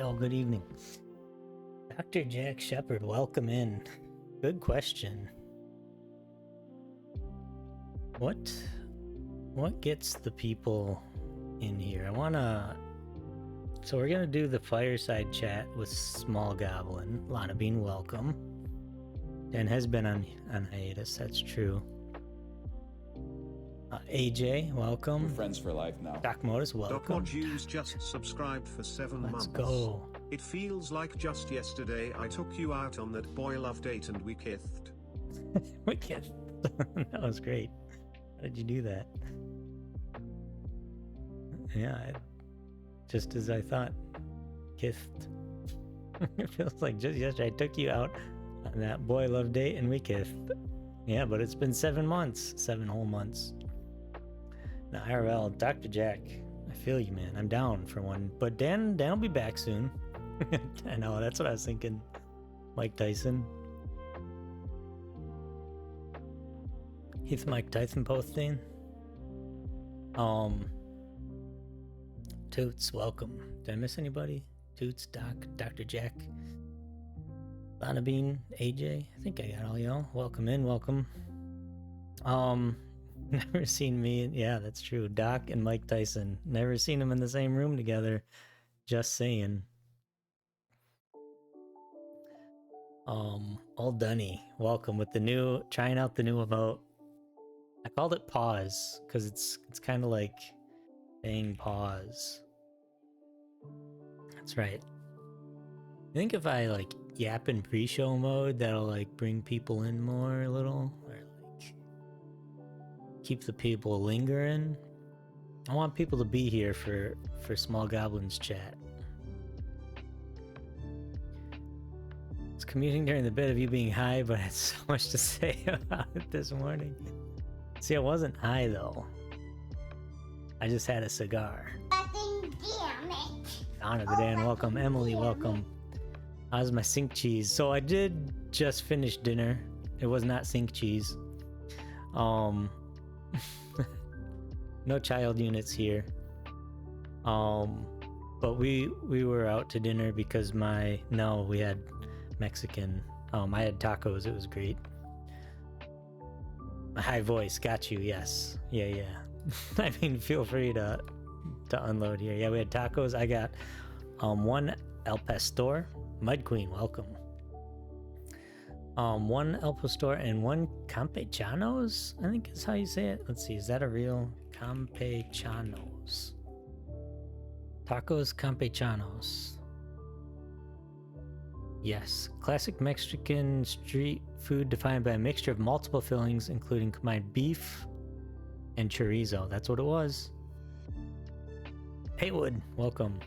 Oh, good evening. Dr. Jack Shepard, welcome in. Good question. What gets the people in here? So we're gonna do the fireside chat with Small Goblin. Lana Bean, welcome. Dan has been on hiatus, that's true. AJ, welcome. We're friends for life now. Doc Modus, welcome. Doc Modus just subscribed for 7 months. Let's go. It feels like just yesterday I took you out on that boy love date and we kissed. We kissed. That was great. How did you do that? Yeah, just as I thought. Kissed. It feels like just yesterday I took you out on that boy love date and we kissed. Yeah, but it's been 7 months. 7 whole months. Now, IRL, Dr. Jack, I feel you, man. I'm down for one. But Dan will be back soon. I know, that's what I was thinking. Mike Tyson. He's Mike Tyson posting. Toots, welcome. Did I miss anybody? Toots, Doc, Dr. Jack, Lana Bean, AJ. I think I got all y'all. Welcome in, welcome. Never seen me. Yeah, that's true. Doc and Mike Tyson. Never seen them in the same room together. Just saying. Old Dunny, welcome with trying out the new emote. I called it pause because it's kind of like saying pause. That's right. I think if I like yap in pre-show mode, that'll like bring people in more a little, or like keep the people lingering. I want people to be here for Small Goblins chat. It's commuting during the bit of you being high, but I had so much to say about it this morning. See, I wasn't high though. I just had a cigar. Damn it. Donna the Dan, welcome. Emily, welcome. How's my sink cheese? So I did just finish dinner. It was not sink cheese. No child units here. But we were out to dinner because we had Mexican. I had tacos. It was great. My high voice got you. Yes. Yeah. I mean, feel free to unload here. Yeah, we had tacos. I got one El Pastor. Mud Queen, welcome. One El Pastor and one Campechanos, I think is how you say it. Let's see, is that a real Campechanos? Tacos Campechanos. Yes, classic Mexican street food defined by a mixture of multiple fillings, including combined beef and chorizo. That's what it was. Haywood, welcome.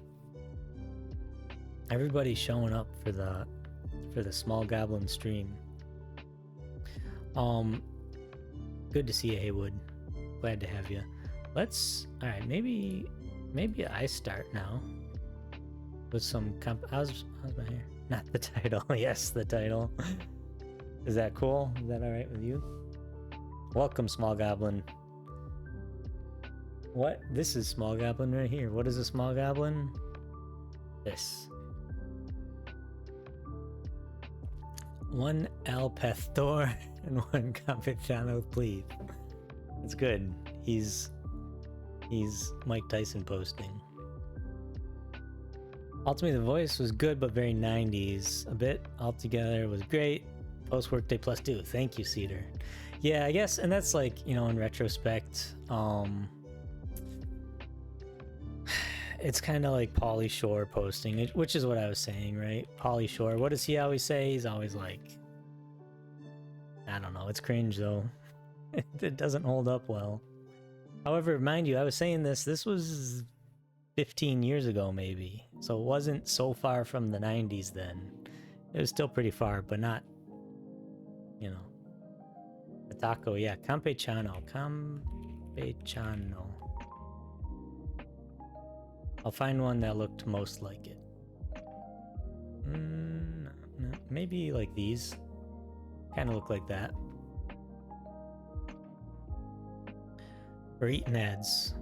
Everybody's showing up for the Small Goblin stream. Good to see you, Haywood. Glad to have you. All right, maybe I start now with some how's my hair? Not the title. Yes, the title. Is that cool? Is that all right with you? Welcome, Small Goblin. What? This is Small Goblin right here. What is a Small Goblin? This. One El Pastor and one Campechano, please. That's good. He's Mike Tyson posting. Ultimately, the voice was good, but very 90s. A bit altogether was great. Post workday plus 2. Thank you, Cedar. Yeah, I guess, and that's like, in retrospect, it's kind of like Pauly Shore posting, which is what I was saying, right? Pauly Shore, what does he always say? He's always like, I don't know, it's cringe though. It doesn't hold up well. However, mind you, I was saying this was 15 years ago maybe, so it wasn't so far from the 90s then. It was still pretty far, but not, the taco, yeah, Campechano. I'll find one that looked most like it. No, maybe like these. Kind of look like that. We're eating ads.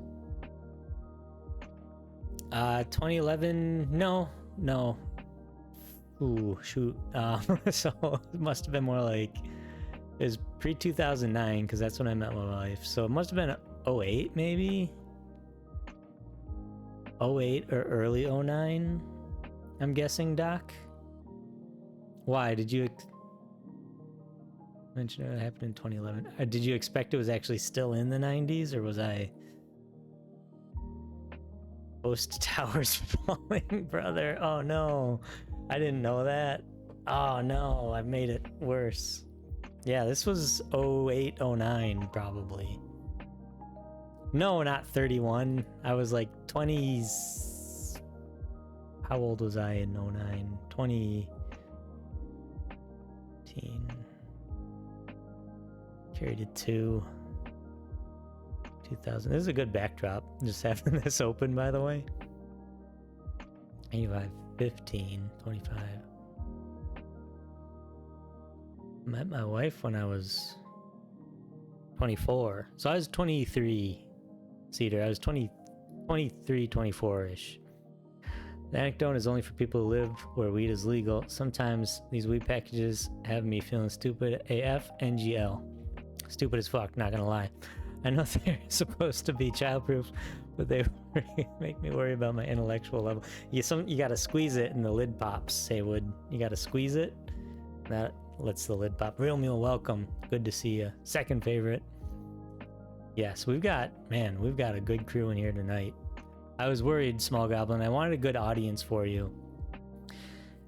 2011, no. no. Ooh, shoot. So it must have been more like, it was pre-2009 because that's when I met my wife. So it must have been '08 maybe? '08 or early '09, I'm guessing, Doc? Why? Did you mention it happened in 2011? Did you expect it was actually still in the 90s, or was I... Post towers falling, brother. Oh no. I didn't know that. Oh no, I made it worse. Yeah, this was '08, '09 probably. No, not 31. I was like 20s. How old was I in '09? 20. Carried it to 2000. This is a good backdrop. Just having this open, by the way. 85, 15, 25. Met my wife when I was 24. So I was 23, Cedar. I was 23, 24-ish. The anecdote is only for people who live where weed is legal. Sometimes these weed packages have me feeling stupid AF. NGL. Stupid as fuck, not gonna lie. I know they're supposed to be childproof, but they make me worry about my intellectual level. You gotta squeeze it and the lid pops, Haywood. You gotta squeeze it. That lets the lid pop. Real Meal, welcome. Good to see you. Second favorite. Yes, we've got a good crew in here tonight. I was worried, Small Goblin. I wanted a good audience for you.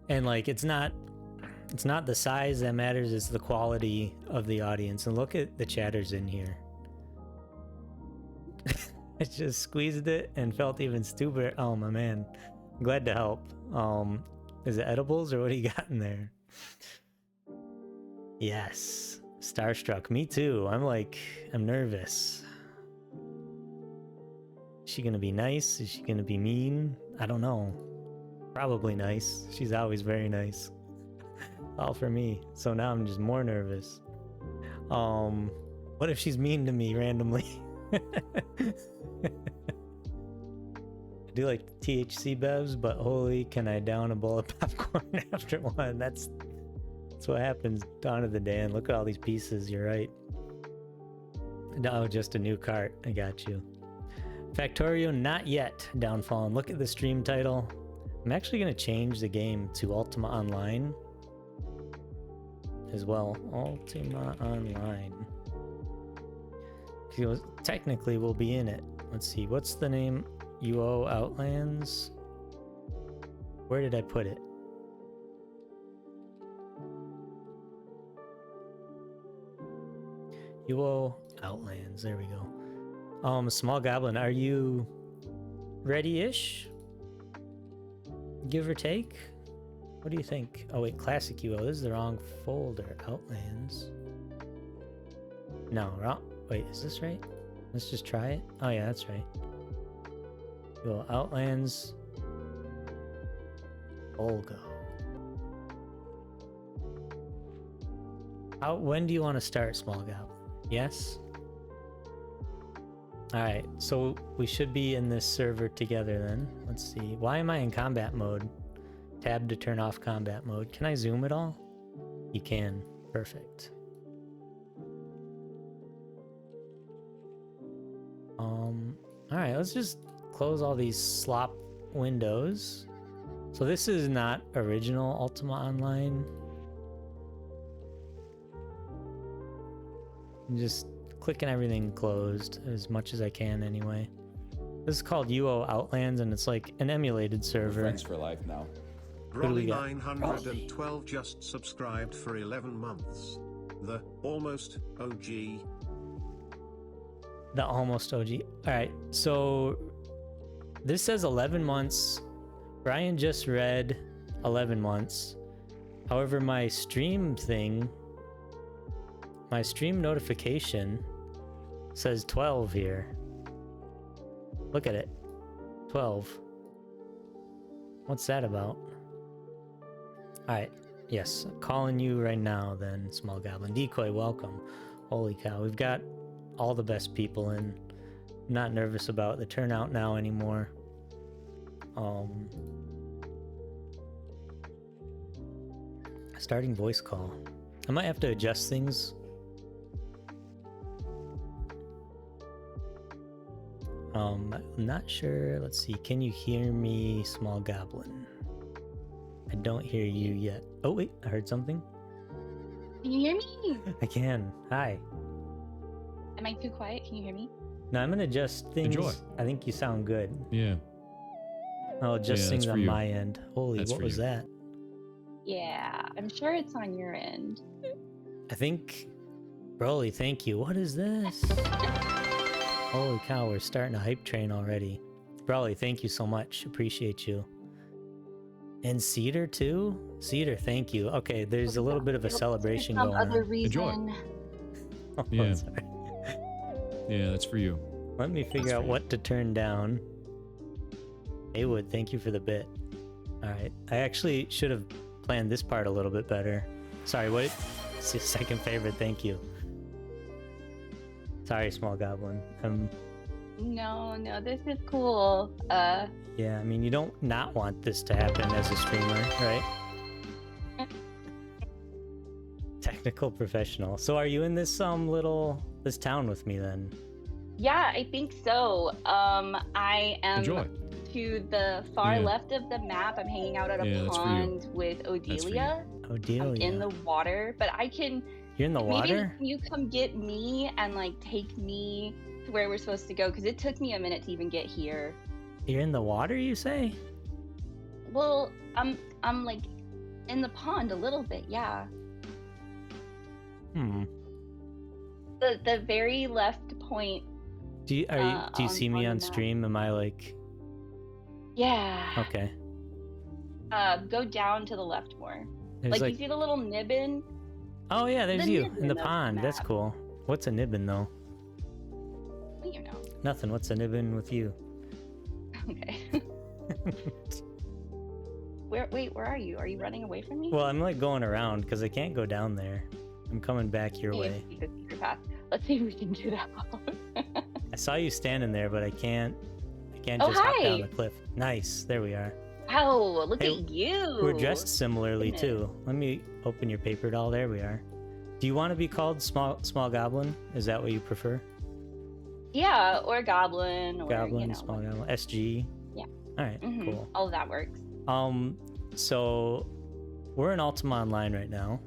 And like, it's not the size that matters, it's the quality of the audience. And look at the chatters in here. I just squeezed it and felt even stupider. Oh my man, glad to help. Is it edibles or what do you got in there? Yes, starstruck. Me too. I'm nervous. Is she gonna be nice? Is she gonna be mean? I don't know. Probably nice. She's always very nice. All for me. So now I'm just more nervous. What if she's mean to me randomly? I do like THC bevs, but holy, can I down a bowl of popcorn after one? That's what happens. Dawn of the day, and look at all these pieces. You're right. No, just a new cart. I got you. Factorio, not yet. Downfallen. Look at the stream title. I'm actually going to change the game to Ultima Online as well. Ultima Online. Because technically we'll be in it. Let's see. What's the name? UO Outlands? Where did I put it? UO Outlands. There we go. Small Goblin, are you ready-ish? Give or take? What do you think? Oh wait, Classic UO. This is the wrong folder. Outlands. No, wrong. Wait, is this right? Let's just try it. Oh yeah, that's right. UO Outlands. Olgo. When do you want to start, Small Goblin? Yes? Alright, so we should be in this server together then. Let's see. Why am I in combat mode? Tab to turn off combat mode. Can I zoom at all? You can. Perfect. Alright, let's just close all these slop windows. So this is not original Ultima Online. I'm just clicking everything closed as much as I can anyway. This is called UO Outlands and it's like an emulated server. We're friends for life now. Ronnie 912 just subscribed for 11 months. The almost OG. The almost OG. Alright, so this says 11 months. Brian just read 11 months. However, my stream notification says 12 here. Look at it. 12. What's that about? Alright, yes. Calling you right now then, Small Goblin. Decoy, welcome. Holy cow, we've got all the best people in. I'm not nervous about the turnout now anymore. Starting voice call. I might have to adjust things. I'm not sure. Let's see. Can you hear me, small goblin? I don't hear you yet. Oh wait, I heard something. Can you hear me? I can. Hi. Am I too quiet? Can you hear me? No, I'm gonna adjust things. Enjoy. I think you sound good. Yeah. I'll adjust Yeah, things that's for on you. my end. Holy, That's what for was you. that? Yeah, I'm sure it's on your end. I think. Broly, thank you. What is this? Holy cow, we're starting a hype train already. Broly, thank you so much. Appreciate you. And Cedar too? Cedar, thank you. Okay, there's a little bit of a celebration some going other on. Enjoy. reason. Oh, Yeah. sorry. Yeah, that's for you. Let me figure That's out for you. what to turn down. Haywood, thank you for the bit. Alright, I actually should have planned this part a little bit better. Sorry, what? It's your second favorite, thank you. Sorry, small goblin. No, this is cool. Yeah, I mean, you don't not want this to happen as a streamer, right? Technical professional. So are you in this this town with me then? Yeah, I think so. I am Enjoy. to the far Yeah. left of the map. I'm hanging out at a Yeah, that's for you. pond with for you. Odelia. Oh, deal. I'm in the water, but I can. You're in the Maybe water? can you come get me and like take me to where we're supposed to go? Because it took me a minute to even get here. You're in the water, you say? Well, I'm like in the pond a little bit, yeah. Hmm. The very left point. Do you on- see me on the on map. stream? Am I like Yeah. okay? Go down to the left more. There's Like, you see the little nibbin? oh yeah, there's the you nibbin in the of the pond. That's map. cool. What's a nibbin though? You know. Nothing. What's a nibbin with you? Okay. Wait, where are you? Are you running away from me? Well, I'm like going around because I can't go down there. I'm coming back your Okay, way. see the secret path. Let's see if we can do that. I saw you standing there, but I can't Oh, just hop down hi. the cliff. Nice. There we are. Oh, look Hey, at you. We're dressed similarly Goodness. too. Let me open your paper doll. There we are. Do you want to be called small goblin? Is that what you prefer? Yeah, or goblin, or Goblin, you know. small goblin, SG. Yeah. All right, Mhm, cool. all of that works. So we're in Ultima Online right now.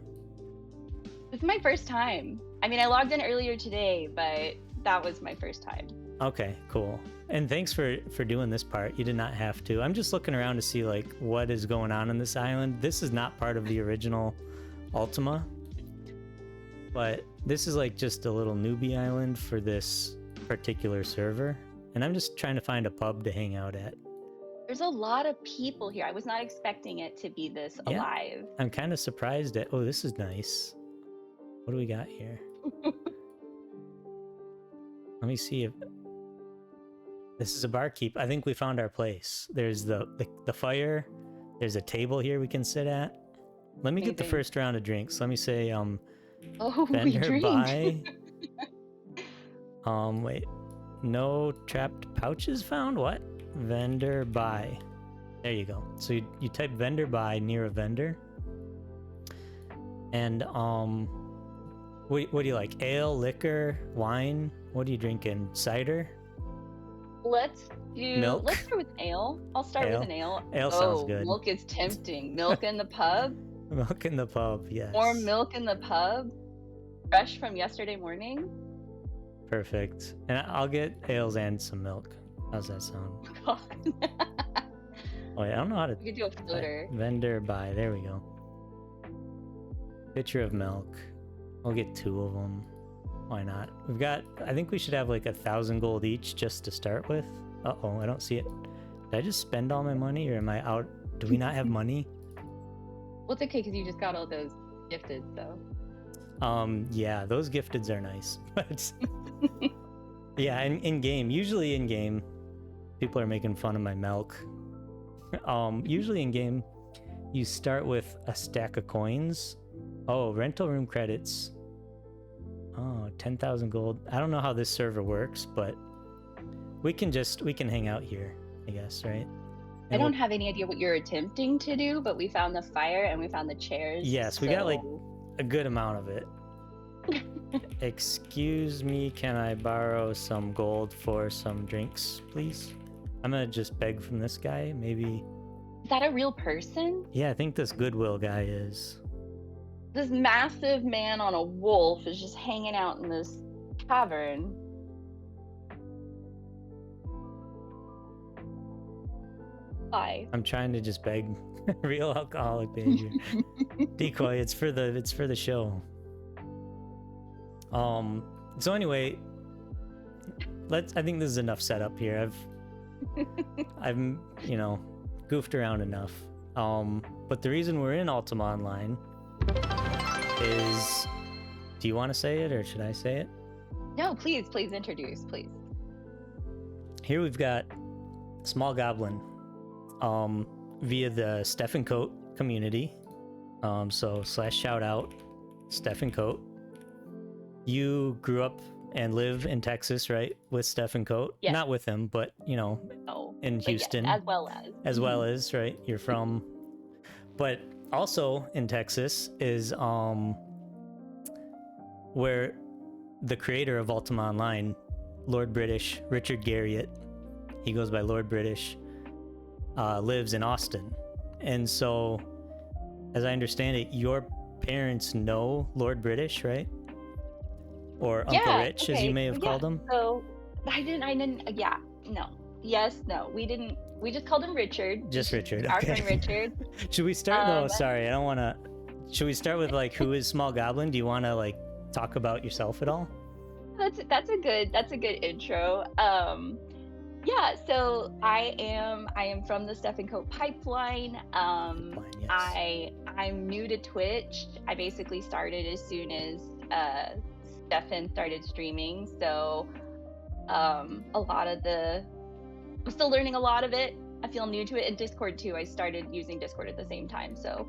This is my first time. I mean, I logged in earlier today, but that was my first time. Okay, cool. And thanks for doing this part. You did not have to. I'm just looking around to see like what is going on in this island. This is not part of the original Ultima, but this is like just a little newbie island for this particular server. And I'm just trying to find a pub to hang out at. There's a lot of people here. I was not expecting it to be this Yeah. alive. I'm kind of surprised at. Oh, this is nice. What do we got here? Let me see if this is a barkeep. I think we found our place. There's the fire. There's a table here we can sit at. Let me get the Amazing. first round of drinks. Let me say Oh, we vendor drink. buy. Wait. No trapped pouches found? What? Vendor buy. There you go. So you type vendor buy near a vendor. And what do you like? Ale, liquor, wine? What are you drinking? Cider? Let's do. Milk? Let's start with ale. I'll start Ale? with an ale. Ale oh, sounds good. Milk is tempting. Milk in the pub. Milk in the pub, yes. Warm milk in the pub. Fresh from yesterday morning. Perfect. And I'll get ales and some milk. How's that sound? God. Oh, yeah, I don't know how to. We could do a floater. Vendor buy. There we go. Pitcher of milk. I'll get 2 of them. Why not? We've got. I think we should have like 1,000 gold each just to start with. Uh-oh, I don't see it. Did I just spend all my money, or am I out? Do we not have money? Well, it's okay because you just got all those gifted, so. Yeah, those gifteds are nice, but yeah, in game, usually in game, people are making fun of my milk. Usually in game, you start with a stack of coins. Oh, rental room credits. Oh, 10,000 gold. I don't know how this server works, but we can hang out here, I guess, right? I don't have any idea what you're attempting to do, but we found the fire and we found the chairs. Yes, we got like so- a good amount of it. Excuse me, can I borrow some gold for some drinks, please? I'm gonna just beg from this guy, maybe. Is that a real person? Yeah, I think this Goodwill guy is. This massive man on a wolf is just hanging out in this tavern. Why? I'm trying to just beg. Real alcoholic behavior. Decoy, it's for the show. So anyway, I think this is enough setup here. I've goofed around enough. But the reason we're in Ultima Online is, do you want to say it or should I say it? No, please introduce, please. Here we've got Small Goblin, via the Stefan Coat community. So / shout out Stefan Coat. You grew up and live in Texas, right? With Stefan Coat? Yes. Not with him, but in Houston. Yes, as well as. Right? You're from. But also in Texas is where the creator of Ultima Online, Lord British, Richard Garriot, he goes by Lord British, lives in Austin. And so, as I understand it, your parents know Lord British, right? Or Uncle Rich, as you may have called him. So I didn't. Yeah, no, yes, no. We didn't. We just called him Richard. Just Richard. Our Okay. friend Richard. Should we start? No, sorry, I don't want to. Should we start with like who is Small Goblin? Do you want to like talk about yourself at all? That's a good intro. Yeah, so I am from the Stefan Coat pipeline. Yes. I'm new to Twitch. I basically started as soon as Stefan started streaming, so I'm still learning a lot of it. I feel new to it, and Discord too. I started using Discord at the same time, so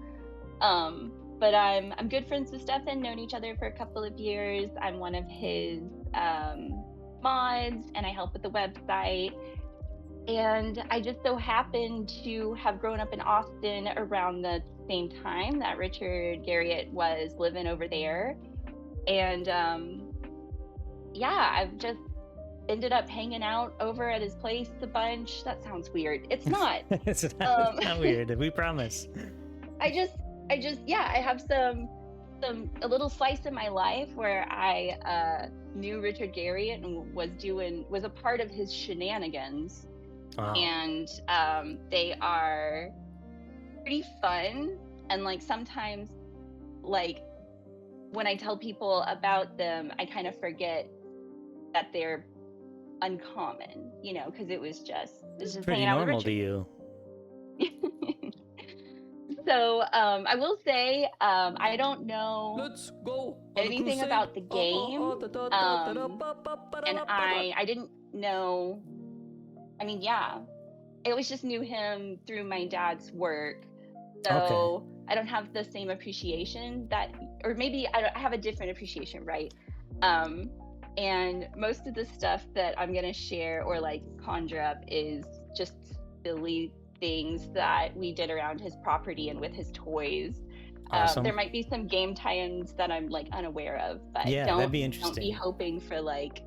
but I'm good friends with Stefan, known each other for a couple of years. I'm one of his mods, and I help with the website. And I just so happened to have grown up in Austin around the same time that Richard Garriot was living over there. And I've just ended up hanging out over at his place a bunch. That sounds weird. It's not. It's not weird. We promise. I have a little slice in my life where I knew Richard Garriot and was a part of his shenanigans. Wow. And they are pretty fun, and like sometimes, like when I tell people about them, I kind of forget that they're uncommon, because it was just pretty hanging out normal with to Richard. you. So I will say I don't know Let's go anything about the game, and I didn't know. I mean, yeah, I always just knew him through my dad's work, so I don't have the same appreciation or maybe I have a different appreciation, right? And most of the stuff that I'm gonna share or like conjure up is just silly things that we did around his property and with his toys. Awesome. There might be some game tie-ins that I'm like unaware of, but Yeah, that'd be interesting. Don't be hoping for like.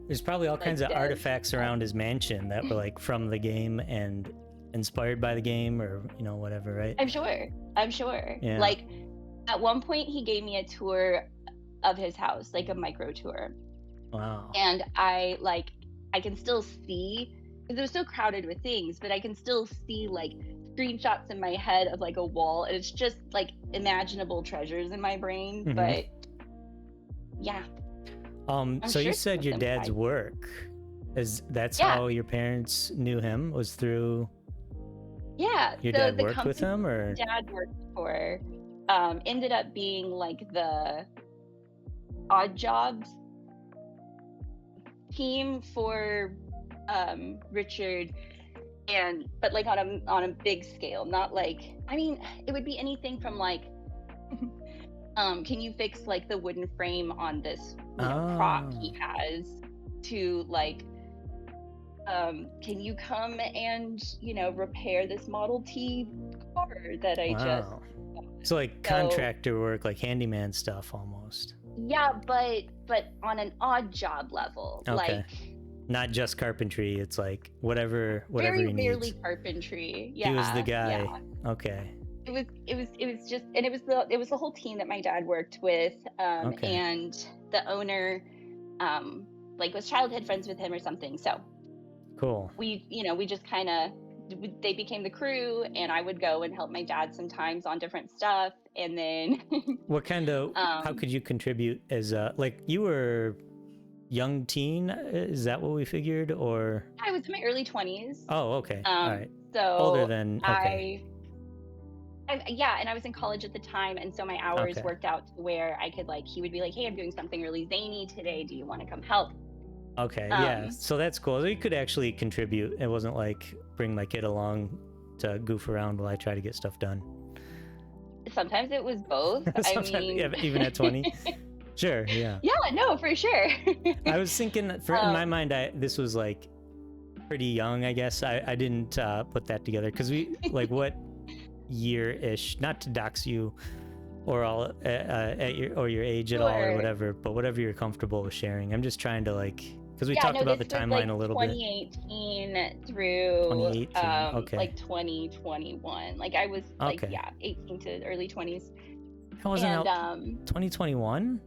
There's probably all kinds of dev artifacts around his mansion that were like from the game and inspired by the game, or whatever, right? I'm sure. Yeah. Like at one point he gave me a tour of his house, like a micro tour. Wow. And I can still see, because it was so crowded with things, but I can still see like screenshots in my head of like a wall, and it's just like imaginable treasures in my brain. Mhm. But yeah. So you sure said your some of them dad's tried. work, that's Yeah. how your parents knew him, was through Yeah. your so dad the worked with him, or? dad worked for ended up being like the odd jobs team for Richard, but like on a big scale, not like, I mean, it would be anything from like can you fix like the wooden frame on this prop he has, to like can you come and, repair this Model T car that I just Wow. So like contractor work, like handyman stuff almost. Yeah, but on an odd job level. Okay. Like Not just carpentry, it's like whatever very he needs. rarely carpentry. Yeah. He was the guy. Yeah. Okay. It was just, and it was the whole team that my dad worked with, Okay. and the owner like was childhood friends with him or something. So Cool. we just kind of, they became the crew, and I would go and help my dad sometimes on different stuff, and then What kind of how could you contribute as like you were young teen? Is that what we figured, or I was in my early 20s. Oh, okay. All right. So Older than okay. Yeah, and I was in college at the time, and so my hours Okay. worked out to where I could, like, he would be like, hey, I'm doing something really zany today, do you want to come help? Okay, yeah. So that's cool. So you could actually contribute. It wasn't like bring my kid along to goof around while I try to get stuff done. Sometimes it was both. I mean, yeah, even at 20. Sure, yeah. Yeah, no, for sure. I was thinking, in my mind, this was like pretty young, I guess. I didn't put that together because we, like, what year-ish, not to dox you or all at your age at all or whatever, but whatever you're comfortable with sharing. I'm just trying to, like, because we talked about the timeline a little 2018 bit. Through 2018, okay. like 2021. Like I was like 18 to early 20s. That wasn't out 2021?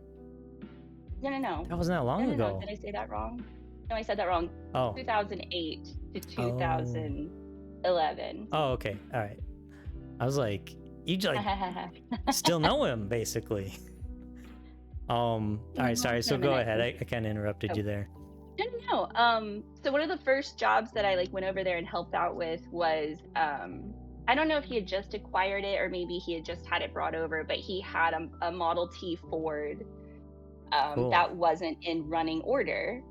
No. That wasn't that long ago. Did I say that wrong? No, I said that wrong. Oh. 2008 to 2011. Oh, okay. All right. I was like, you like still know him basically. All right, sorry. So go ahead. I kind of interrupted you there. No. So one of the first jobs that I like went over there and helped out with was I don't know if he had just acquired it or maybe he had just had it brought over, but he had a Model T Ford Cool. that wasn't in running order,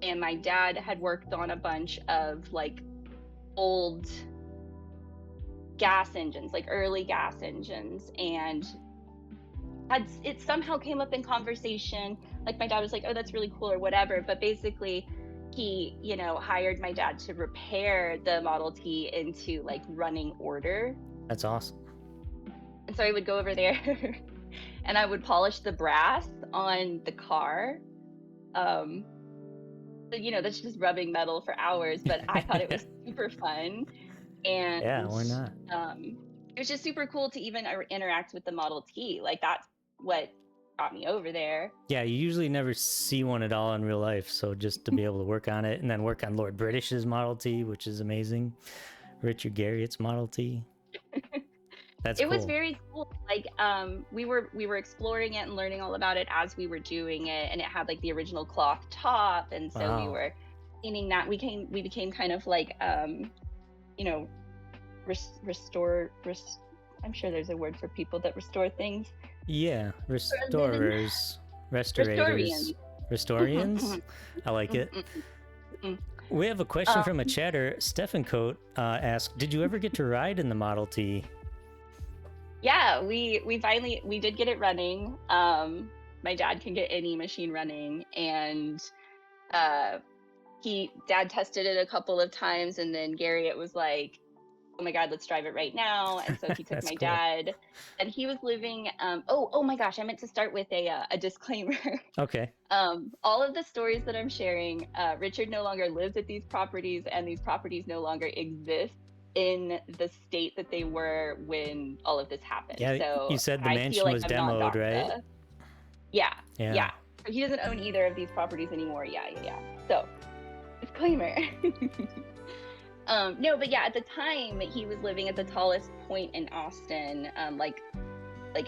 and my dad had worked on a bunch of like old gas engines, like early gas engines, and it somehow came up in conversation. Like my dad was like, oh, that's really cool or whatever, but basically he hired my dad to repair the Model T into like running order. That's awesome. And so I would go over there and I would polish the brass on the car. That's just rubbing metal for hours, but I thought it was super fun. And yeah, why not? It was just super cool to even interact with the Model T. Like that's what got me over there. Yeah, you usually never see one at all in real life, so just to be able to work on it and then work on Lord British's Model T, which is amazing. Richard Garriot's Model T. That's It was very cool. Like we were exploring it and learning all about it as we were doing it, and it had like the original cloth top, and so we were cleaning that. We became kind of like restore. I'm sure there's a word for people that restore things. Yeah, restorers, restorators, Restorians. I like it. We have a question from a chatter. Stefan Coat asked, "Did you ever get to ride in the Model T?" Yeah, we finally did get it running. My dad can get any machine running, and dad tested it a couple of times, and then Garriot was like, oh my god, let's drive it right now. And so he took my dad, and he was living oh my gosh, I meant to start with a disclaimer. Okay. All of the stories that I'm sharing, Richard no longer lives at these properties, and these properties no longer exist in the state that they were when all of this happened. Yeah, so you said the mansion was demoed, right? Yeah. So he doesn't own either of these properties anymore. Yeah. So, disclaimer. No, but yeah, at the time he was living at the tallest point in Austin, like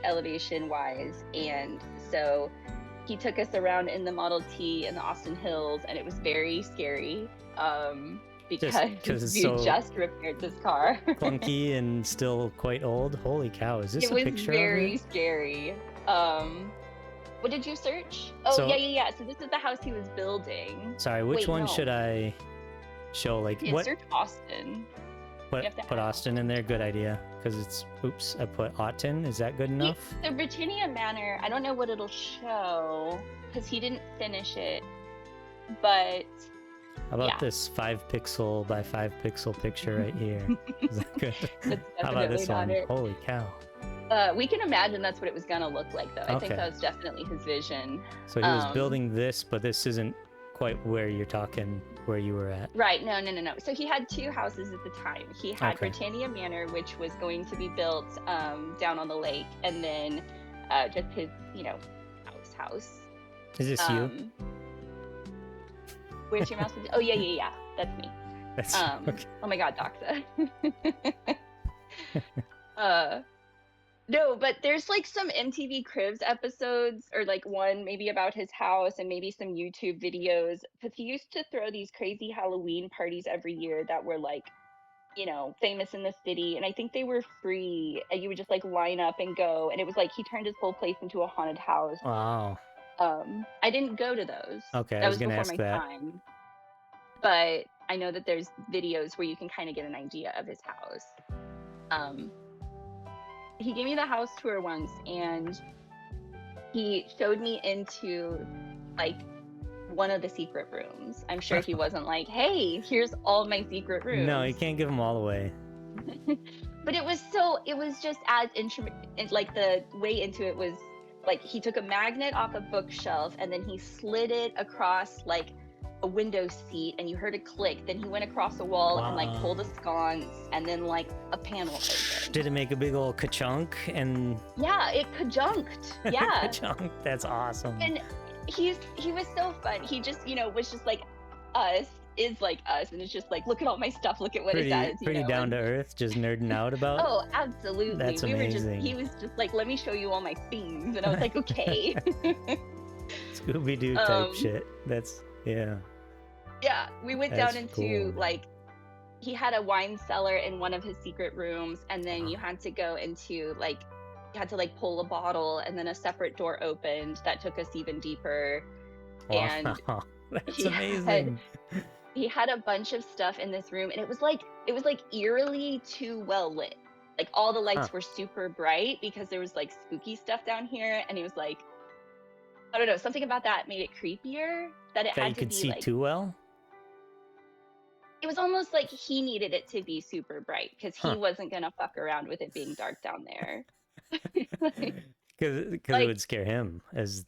elevation wise, and so he took us around in the Model T in the Austin Hills, and it was very scary because we just repaired this car. Clunky and still quite old. Holy cow! Is this a picture of it? It was very scary. What did you search? Oh, yeah. So this is the house he was building. Sorry, which one should I show? Like what? Search Austin. Put Austin in there. Good idea. Because it's I put Auten. Is that good enough? The Britannia Manor. I don't know what it'll show because he didn't finish it, but How about Yeah. this 5 pixel by 5 pixel picture right here? Is that good? That's How about definitely this not one? it. Holy cow. We can imagine that's what it was gonna look like, though. I think Okay. that was definitely his vision. So he was building this, but this isn't quite where you're talking, where you were at. Right, no. So he had 2 houses at the time. He had Okay. Britannia Manor, which was going to be built down on the lake, and then just his, house. Is this you? Where's your mouse? Oh, yeah. That's me. That's okay. Oh my god, Doxa. No, but there's like some MTV Cribs episodes, or like one maybe about his house and maybe some YouTube videos, because he used to throw these crazy Halloween parties every year that were like, famous in the city, and I think they were free, and you would just like line up and go, and it was like he turned his whole place into a haunted house. Wow. I didn't go to those. Okay, That I was was gonna before ask my that. time. But I know that there's videos where you can kind of get an idea of his house. He gave me the house tour once, and he showed me into like one of the secret rooms. I'm sure he wasn't like, hey, here's all my secret rooms. No, you can't give them all away. But it was just as like the way into it was like he took a magnet off a bookshelf and then he slid it across like a window seat, and you heard it click. Then he went across a wall and like pulled a sconce, and then like a panel opened. Did it make a big old ka-chunk? And Yeah, it conjunced. Yeah. ka-chunk. That's awesome. And he was so fun. He just, was just like us, is like us, and it's just like, look at all my stuff, look at what it does. Pretty down to earth, just nerding out about. Oh, absolutely. That's amazing. He was just like, let me show you all my things, and I was like, okay. Scooby-Doo type shit. That's yeah. Yeah, we went That's down into cool. like, he had a wine cellar in one of his secret rooms, and then you had to go into like, you had to like pull a bottle, and then a separate door opened that took us even deeper. And Wow, that's he amazing. he had a bunch of stuff in this room, and it was like eerily too well lit. Like all the lights were super bright because there was like spooky stuff down here, and he was like, I don't know, something about that made it creepier, that it That had you to could be see like, too well. it was almost like he needed it to be super bright because he wasn't gonna fuck around with it being dark down there. Because like- it would scare him as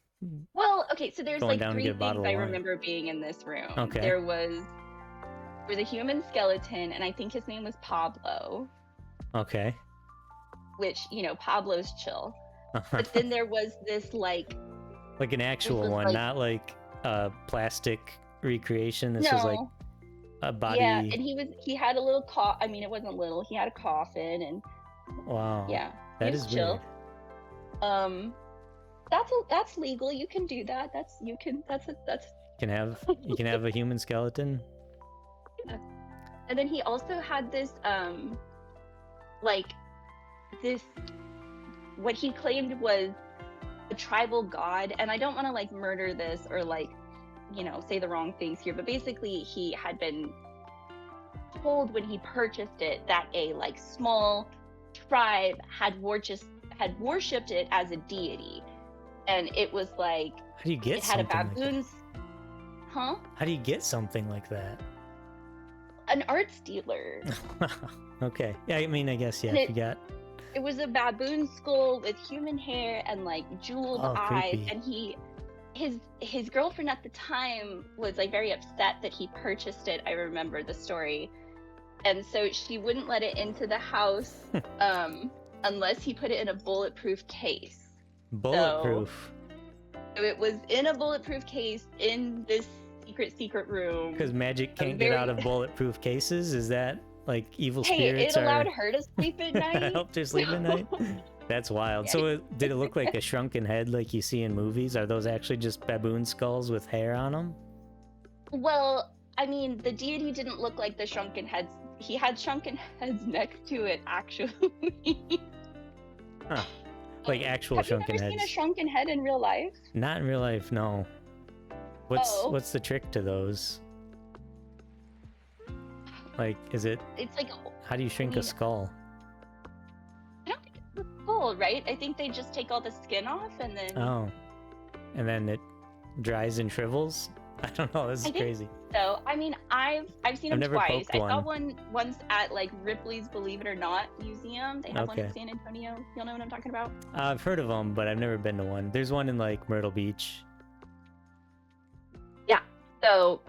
Well, okay, so there's Going like down to 3 get a bottle things of I wine. remember being in this room. Okay. There was a human skeleton, and I think his name was Pablo, okay. which, Pablo's chill. But then there was this like, Like an actual was one, like- not like a plastic recreation. This was like no, a body. yeah, and he had a little I mean, it wasn't little. He had a coffin, and Wow. yeah, That he was is chill. weird. That's legal. You can do that. You can have a human skeleton. And then he also had this like this, what he claimed was a tribal god, and I don't want to like murder this or like, say the wrong things here, but basically he had been told when he purchased it that a like small tribe had worshipped it as a deity, and it was like, How do you get it had a something like that? baboon's How do you get something like that? an arts dealer. Okay. Yeah, I mean, I guess, yeah, And you got... It was a baboon skull with human hair and like jeweled Oh, eyes, creepy. and his girlfriend at the time was like very upset that he purchased it. I remember the story, and so she wouldn't let it into the house unless he put it in a bulletproof case. Bulletproof. So it was in a bulletproof case in this secret room. Because magic can't very- get out of bulletproof cases? Is that like evil Hey, spirits it allowed are... her to sleep at night. helped her sleep at night? That's wild. Yeah. So did it look like a shrunken head like you see in movies? Are those actually just baboon skulls with hair on them? Well, I mean, the deity didn't look like the shrunken heads. He had shrunken heads next to it, actually. Huh. Like actual Have shrunken you ever heads? seen a shrunken head in real life? Not in real life, no. Oh. What's the trick to those? Like, is it... It's like, How do you shrink mean- a skull? I don't think it's cool, right? I think they just take all the skin off and then. Oh. And then it dries and shrivels? I don't know. This is I think crazy. so. I mean, I've seen I've them never twice. poked I saw one. one once at like Ripley's Believe It or Not museum. They have one in Okay. San Antonio. You'll know what I'm talking about. I've heard of them, but I've never been to one. There's one in like Myrtle Beach. Yeah. So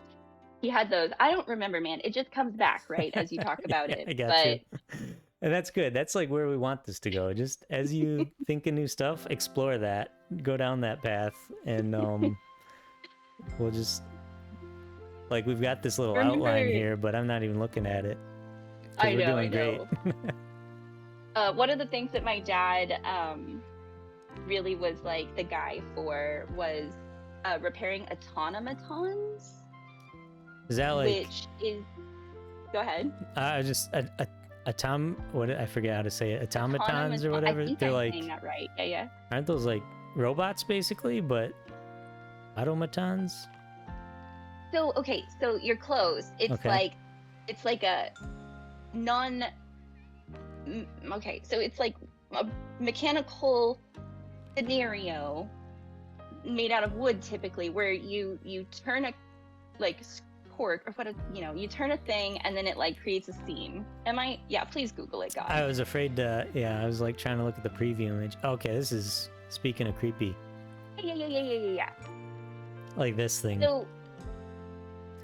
he had those. I don't remember, man. It just comes back, right, as you talk about Yeah, it. I got But you. And that's good. That's like where we want this to go. Just as you think of new stuff, explore that, go down that path, and we'll just like we've got this little outline remember, here, but I'm not even looking at it because I we're know, doing I know. great. One of the things that my dad really was like the guy for was repairing automatons, Is that like? which is, go ahead. I just what I forget how to say it. Automatons or whatever. I think They're I'm like, saying that right. Yeah, yeah. aren't those like robots basically? But automatons. So okay, so you're close. It's Okay. like a non. Okay, so it's like a mechanical scenario made out of wood typically, where you turn a like cork or you turn a thing and then it like creates a scene. Yeah, please Google it, guys. I was afraid to. Yeah, I was like trying to look at the preview image. Okay, this is speaking of creepy. Yeah. Like this thing. So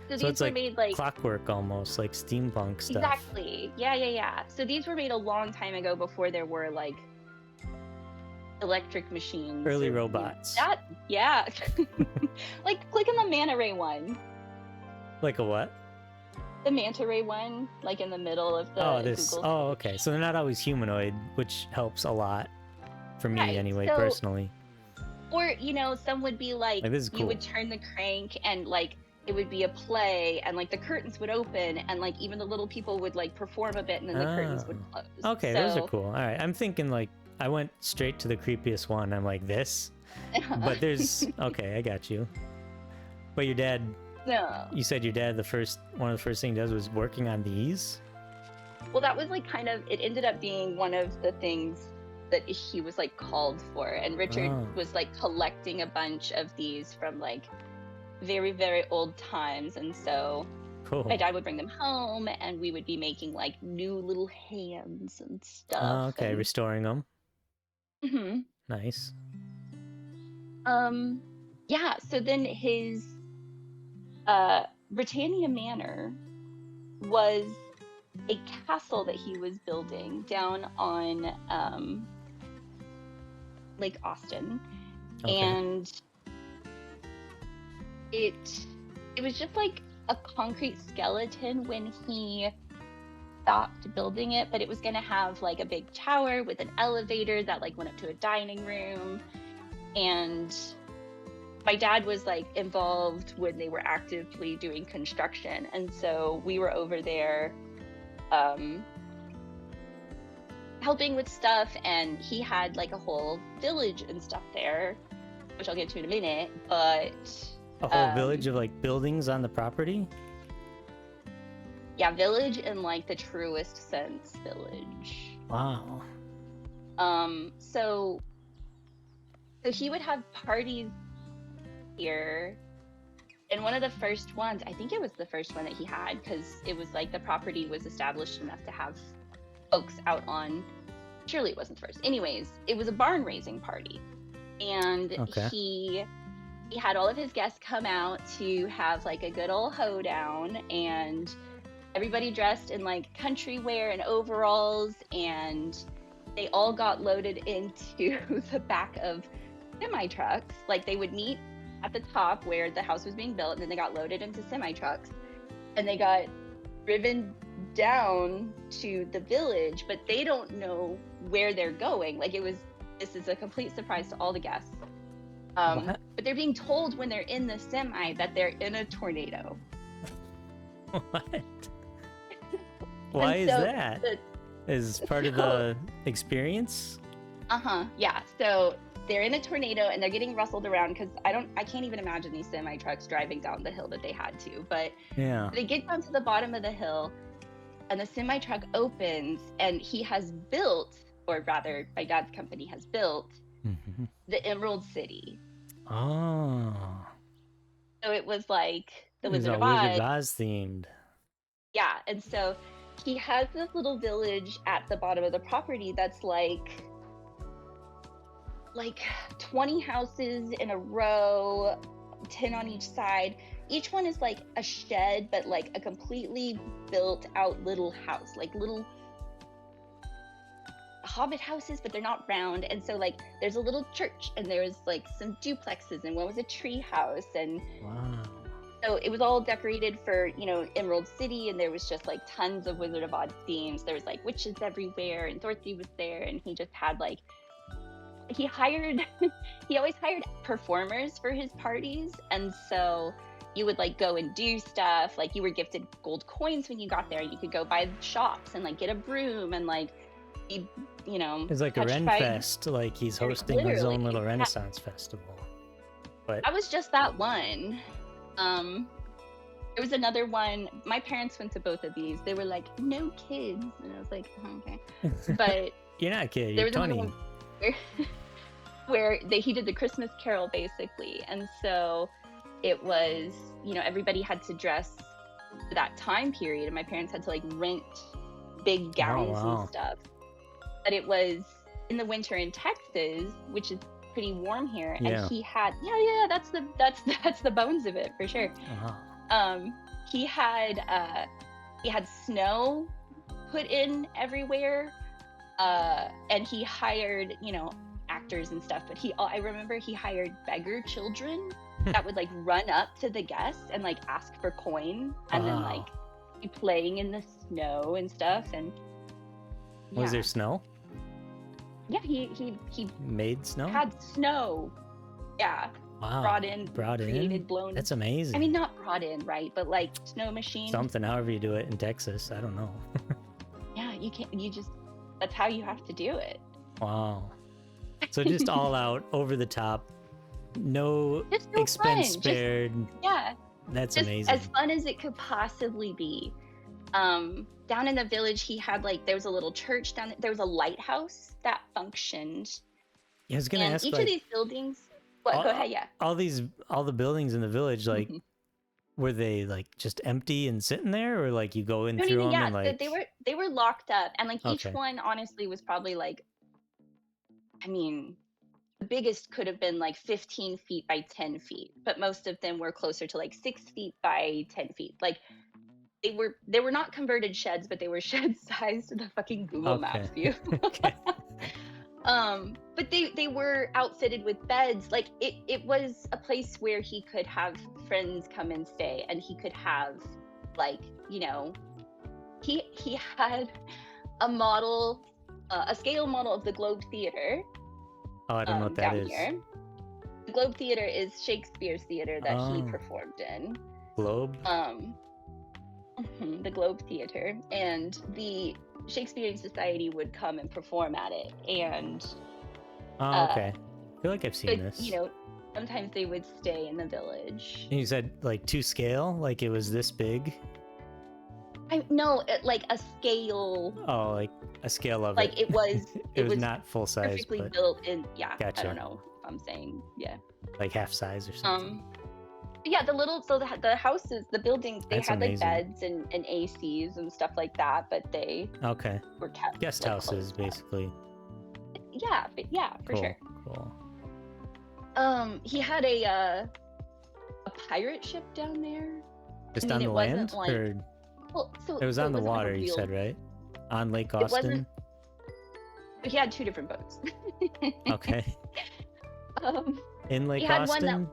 these it's were like made like clockwork almost, like steampunk stuff. exactly. Yeah. So these were made a long time ago before there were like electric machines. Early robots. Yeah. Like click on the manta ray one. Like a what? The manta ray one, like in the middle of the Google. Oh, okay. So they're not always humanoid, which helps a lot for me Right, anyway, so- personally. Or some would be like Like, this is you cool. would turn the crank and like it would be a play and like the curtains would open and like even the little people would like perform a bit and then the curtains would close. Okay, those are cool. All right, I'm thinking like I went straight to the creepiest one. I'm like this, but there's okay, I got you. But your dad, No. you said your dad one of the first things he does was working on these. Well, that was like kind of it ended up being one of the things that he was like called for, and Richard was like collecting a bunch of these from like very, very old times, and so Cool. my dad would bring them home and we would be making like new little hands and stuff. Okay, restoring them. Mm-hmm. Nice. Yeah, so then his Britannia Manor was a castle that he was building down on Lake Austin. Okay. And it was just like a concrete skeleton when he stopped building it, but it was going to have like a big tower with an elevator that like went up to a dining room. And my dad was like involved when they were actively doing construction, and so we were over there helping with stuff, and he had like a whole village and stuff there, which I'll get to in a minute. But a whole village of like buildings on the property. Yeah, village in like the truest sense, village. Wow. So he would have parties here, and one of the first ones, I think it was the first one that he had, because it was like the property was established enough to have folks out on. Surely it wasn't the first. Anyways, it was a barn raising party, and he had all of his guests come out to have like a good old hoedown, and everybody dressed in like country wear and overalls, and they all got loaded into the back of semi-trucks. Like they would meet at the top where the house was being built, and then they got loaded into semi-trucks, and they got driven down to the village, but they don't know where they're going. Like this is a complete surprise to all the guests. But they're being told when they're in the semi that they're in a tornado. What? Why is that? Is part of the experience? Yeah. So they're in a tornado and they're getting rustled around because I can't even imagine these semi trucks driving down the hill that they had to. But yeah, they get down to the bottom of the hill, and the semi truck opens, and he has built, or rather, my dad's company has built, the Emerald City. Oh. So it was like the It was Wizard of all Wizard of Oz. Oz themed. Yeah, and so he has this little village at the bottom of the property that's like 20 houses in a row, 10 on each side. Each one is like a shed, but like a completely built out little house, like little hobbit houses, but they're not round. And so like there's a little church, and there's like some duplexes, and one was a tree house, and Wow. so it was all decorated for, Emerald City, and there was just like tons of Wizard of Oz themes. There was like witches everywhere, and Dorothy was there, and he just had like he always hired performers for his parties, and so you would like go and do stuff, like you were gifted gold coins when you got there. You could go by shops and like get a broom and like be, It's like a touched Ren by- Fest, like he's hosting his Literally, own little yeah. Renaissance festival. But I was just that one. There was another one. My parents went to both of these. They were like, no kids, and I was like, oh, okay. But you're not a kid, there you're was another 20. one where he did the Christmas Carol basically, and so it was, everybody had to dress for that time period, and my parents had to like rent big gowns wow. and stuff. But it was in the winter in Texas, which is pretty warm here, Yeah. and he had that's the bones of it for sure. Uh-huh. He had snow put in everywhere, and he hired actors and stuff, but I remember he hired beggar children that would like run up to the guests and like ask for coin, and then Wow. like be playing in the snow and stuff. And Was there snow? Yeah, he Made snow? had snow. Yeah, Wow. brought in, Brought created, in? blown. That's amazing. I mean, not brought in, right? But like snow machine. Something, however you do it in Texas. I don't know. Yeah, you can't. That's how you have to do it. Wow. So just all out, over the top, no Just no expense fun. Just- spared. Yeah. That's Just amazing. as fun as it could possibly be. Down in the village, he had there was a little church down there was a lighthouse that functioned. I was gonna And ask, each like, of these buildings. What? Go ahead. Yeah. all the buildings in the village, like, Mhm. were they like just empty and sitting there, or like you go in No, through them yeah. and like? They were locked up, and like each Okay. one honestly was probably like, I mean, the biggest could have been like 15 feet by 10 feet, but most of them were closer to like 6 feet by 10 feet. Like they were not converted sheds, but they were sheds sized to the fucking Google Maps view. Okay. But they were outfitted with beds. Like it was a place where he could have friends come and stay, and he could have like, he had a model, a scale model of the Globe Theater. Oh, I don't know what that down is. here. The Globe Theater is Shakespeare's theater that he Oh. performed in. Globe. The Globe Theater, and the Shakespearean Society would come and perform at it, and Oh, okay. I feel like I've seen but, this. sometimes they would stay in the village. And you said like to scale, like it was this big. Like a scale, Oh, like a scale of like it. it was. it was not full size, perfectly but built in. Yeah, I Gotcha. don't know if I'm saying like half size or something. Yeah, the houses, the buildings, they That's had like amazing. beds and ACs and stuff like that, but they Okay. were kept Guest like, houses, closed up. basically. Yeah, for Cool. sure. Cool. He had a pirate ship down there. Just mean, on it the wasn't land, like- or Well, it was on the wasn't like a water. You real- said, right? On Lake It wasn't- Austin. He had two different boats. Okay. In Lake had one that- Austin.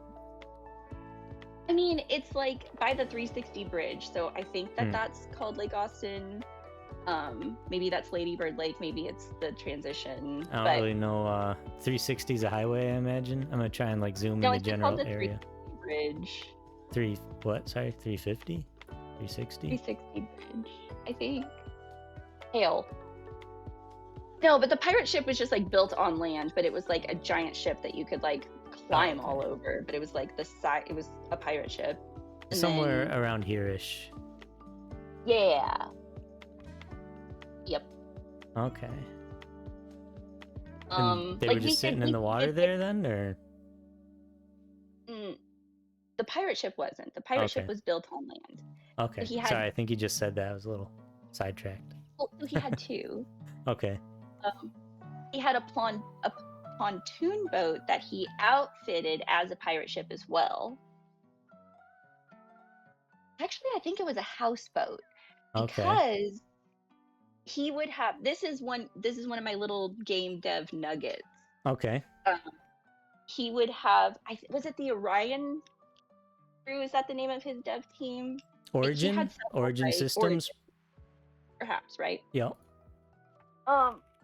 I mean, it's like by the 360 bridge, so I think that Hmm. that's called Lake Austin. Maybe that's Lady Bird Lake. Maybe it's the transition. I don't but really know. 360 is a highway, I imagine. I'm gonna try and like zoom no, in it's the just general called the area. 360 bridge. What? Sorry, 350? 360? 360 bridge, I think. Hail. No, but the pirate ship was just like built on land, but it was like a giant ship that you could like climb okay. all over. But it was like the size. It was a pirate ship. And Somewhere then- around here-ish. Yeah. Yep. Okay. And they like were he just sitting could- in the he water could- there then, or? Mm, The pirate ship wasn't. The pirate ship Okay. was built on land. Okay. he had- Sorry, I think you just said that. I was a little sidetracked. Well, so he had two. Okay. He had a pontoon boat that he outfitted as a pirate ship as well. Actually, I think it was a houseboat Okay. because he would have. This is one of my little game dev nuggets. Okay. He would have. Was it the Orion crew? Is that the name of his dev team? Origin? had several, Origin right? Systems? Perhaps, right? Yep.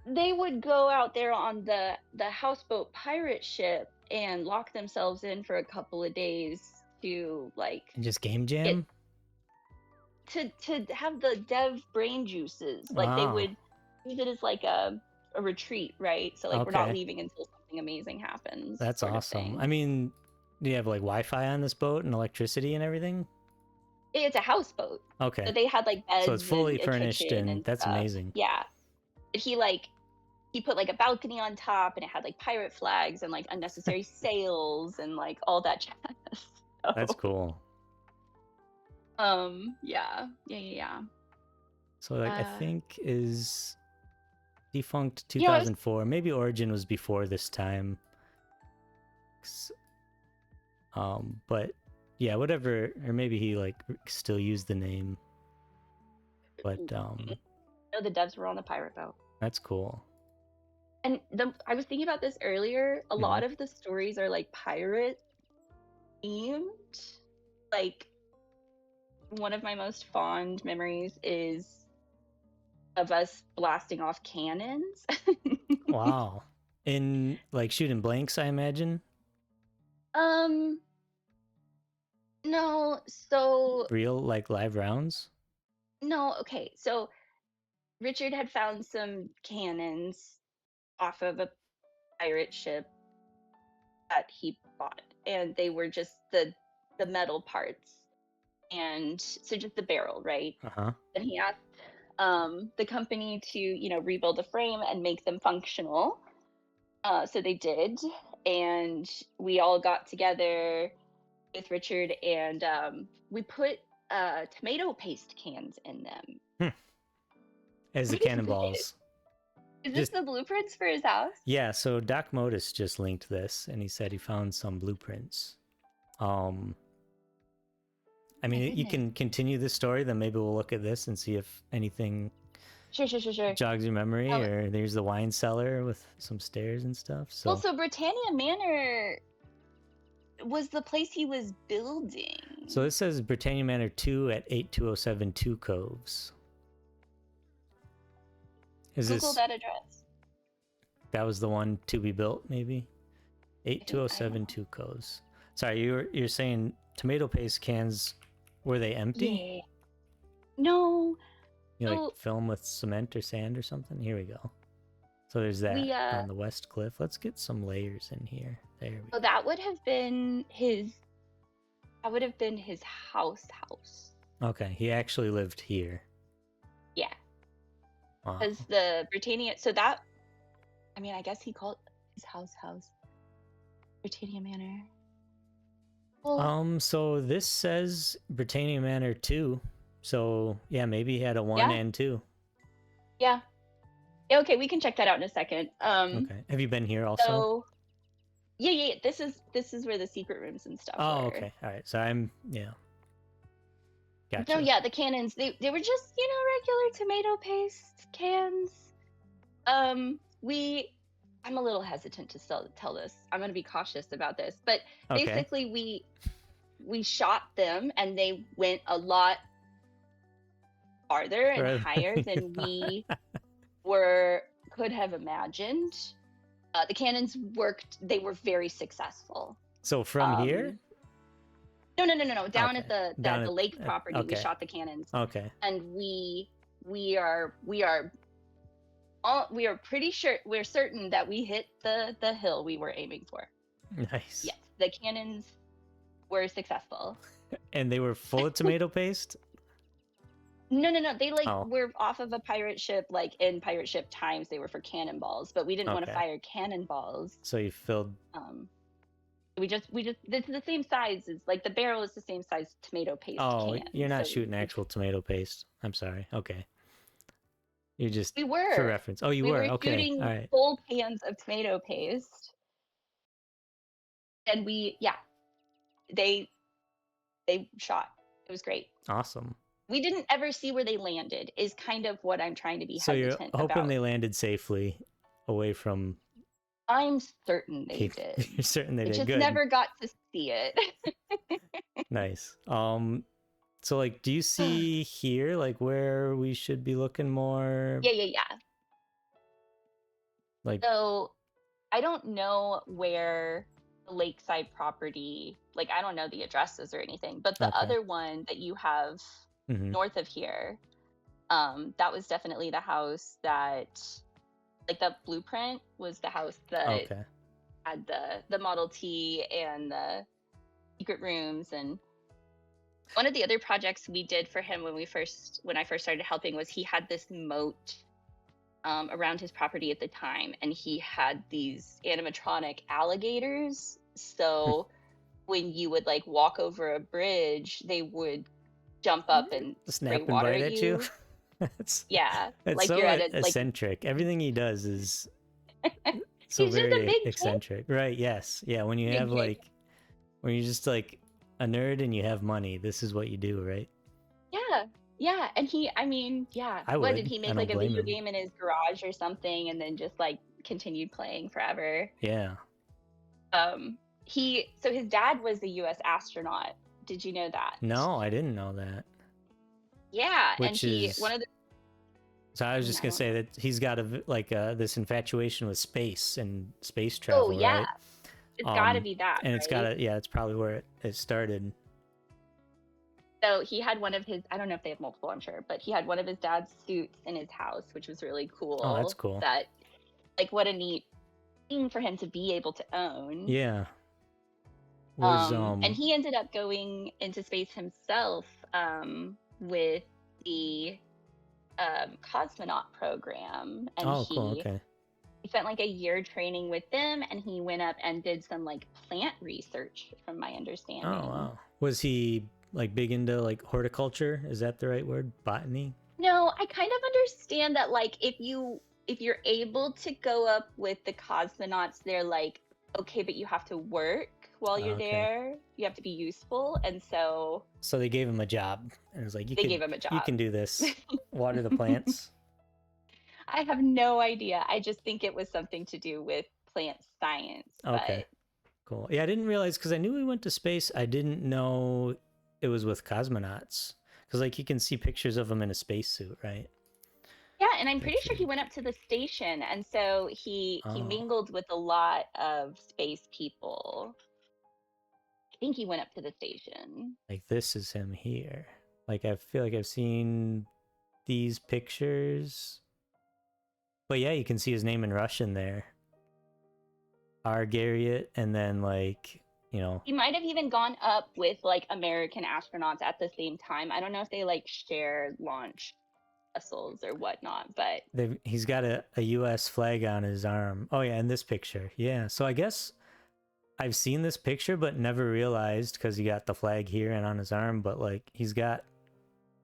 They would go out there on the houseboat pirate ship and lock themselves in for a couple of days to like And just game jam? to have the dev brain juices. Like they Wow. would use it as like a retreat, right? So like we're not Okay. leaving until something amazing happens. That's sort of awesome. thing. I mean, do you have like Wi-Fi on this boat and electricity and everything? It's a houseboat. Okay. So they had like beds. So it's fully and a furnished kitchen and that's stuff. amazing. Yeah. But he put like a balcony on top and it had like pirate flags and like unnecessary sails and like all that jazz. So, That's cool. yeah. So like I Uh, think is defunct Yeah, I was- 2004. Maybe Origin was before this time. But yeah, whatever, or maybe he like still used the name. But No, the devs were on the pirate boat. that's cool. And I was thinking about this earlier. A Mhm. lot of the stories are like pirate themed. Like one of my most fond memories is of us blasting off cannons. Wow. In like shooting blanks, I imagine. No, so Real like live rounds. no, okay. So Richard had found some cannons off of a pirate ship that he bought, and they were just the metal parts, and so just the barrel, right? Uh-huh. And he asked the company to rebuild the frame and make them functional. So they did, and we all got together with Richard, and we put tomato paste cans in them. As the Pretty cannonballs. Is this Just- the blueprints for his house? Yeah, so Doc Modus just linked this and he said he found some blueprints. I mean, you goodness. can continue this story, then maybe we'll look at this and see if anything Sure. jogs your memory, Oh. or there's the wine cellar with some stairs and stuff. So Well, so Britannia Manor was the place he was building. So this says Britannia Manor 2 at 8207 Two Coves. Is Google this that address. that was the one to be built, maybe? 8207 know. Two Coves. Sorry, you're saying tomato paste cans, were they empty? Yeah. No, You know, So- like film with cement or sand or something? Here we go. So there's that We, on the west cliff. Let's get some layers in here. There we go. so that would have been his. That would have been his house. Okay, he actually lived here. Yeah, Wow. because the Britannia. So that, I mean, I guess he called his house Britannia Manor. Well, So this says Britannia Manor 2. So yeah, maybe he had a 1 Yeah. and 2. yeah. Okay, we can check that out in a second. Okay. Have you been here also? So, yeah. This is where the secret rooms and stuff Oh, were. okay. All right. So Gotcha. No, yeah, the cannons. They were just regular tomato paste cans. I'm a little hesitant to tell this. I'm gonna be cautious about this, but Okay. basically we shot them and they went a lot farther and Rather- higher than we could have imagined. The cannons worked. They were very successful. So from here? No. Down at Okay. the Down the at- lake property, we okay. shot the cannons, Okay. and we are pretty sure, we're certain that we hit the hill we were aiming for. Nice. Yes, the cannons were successful. And they were full of tomato paste? No. They Oh. were off of a pirate ship. Like in pirate ship times, they were for cannonballs, but we didn't want to Okay. fire cannonballs. So you filled It's the same size as like the barrel is the same size tomato paste Oh, can. you're not So shooting actual tomato paste. I'm sorry. Okay. You just we for were reference. Oh, you we were. were Okay. shooting All right. full pans of tomato paste, and they shot. It was great. Awesome. We didn't ever see where they landed. Is kind of what I'm trying to be So you're hesitant hoping about. they landed safely away from I'm certain they people. did. You're certain they I did. just Good. never got to see it. Nice. So like, do you see here like where we should be looking more? Yeah. Like, So I don't know where the lakeside property, like I don't know the addresses or anything, but the okay. other one that you have Mm-hmm. north of here, that was definitely the house that, like the blueprint was the house that Okay. had the Model T and the secret rooms. And one of the other projects we did for him when I first started helping was he had this moat around his property at the time, and he had these animatronic alligators. So when you would like walk over a bridge, they would jump up and spray Snap and water bite at at you. you. That's Yeah, it's like so you're at a like eccentric. Everything he does is so he's just a very big kid. eccentric. Right? Yes. Yeah. When you Big have kid. like when you're just like a nerd and you have money, this is what you do, right? Yeah, and I what would. did he I make don't like a blame video him. game in his garage or something, and then just like continued playing forever? Yeah. His dad was a U.S. astronaut. Did you know that? No, I didn't know that. Yeah, and Which he is one of the so I was just I gonna don't say know. that he's got this infatuation with space and space travel, Oh yeah, right? it's got to be that, And it's right? gotta, yeah, it's probably where it started. So he had one of his, I don't know if they have multiple, I'm sure, but he had one of his dad's suits in his house, which was really cool. Oh, that's cool. That, like, what a neat thing for him to be able to own. Yeah. Was And he ended up going into space himself with the cosmonaut program, and oh, cool. Okay. he spent like a year training with them, and he went up and did some like plant research, from my understanding. Oh, wow. Was he like big into like horticulture? Is that the right word? Botany? No, I kind of understand that, like, if you're able to go up with the cosmonauts, they're like, okay, but you have to work while you're Okay. there. You have to be useful, and so they gave him a job, and it was like, they gave him a job. You can do this. Water the plants. I have no idea. I just think it was something to do with plant science. Okay. Cool. Yeah, I didn't realize, because I knew we went to space. I didn't know it was with cosmonauts. Because, like, you can see pictures of him in a spacesuit, right? Yeah, and I'm pretty sure he went up to the station, and so he mingled with a lot of space people. I think he went up to the station. Like, this is him here. Like, I feel like I've seen these pictures. But yeah, you can see his name in Russian there. R. Garriot, and then, like, you know. He might have even gone up with, like, American astronauts at the same time. I don't know if they, like, share launch vessels or whatnot, but He's got a U.S. flag on his arm. Oh, yeah, in this picture. Yeah, so I guess I've seen this picture, but never realized, because he got the flag here and on his arm, but, like, he's got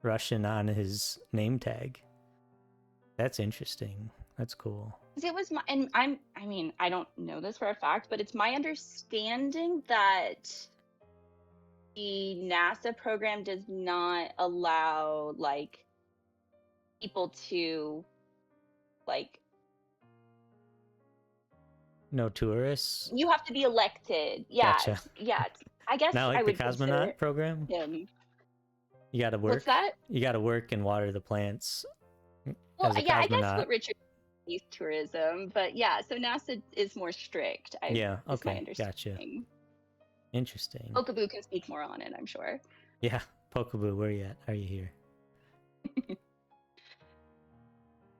Russian on his name tag. That's interesting. That's cool. it was my, and I don't know this for a fact, but it's my understanding that the NASA program does not allow, like, people to, like, No tourists? you have to be elected. Yeah. Gotcha. Yeah. I guess Not like I the would consider cosmonaut program? him. You gotta work. What's that? You gotta work and water the plants. Well, as a yeah, I guess cosmonaut. what Richard is tourism, but yeah, so NASA is more strict. Yeah, is my okay, gotcha. understanding. Interesting. Okaboo can speak more on it, I'm sure. Yeah, Pokaboo, where you at? Are you here?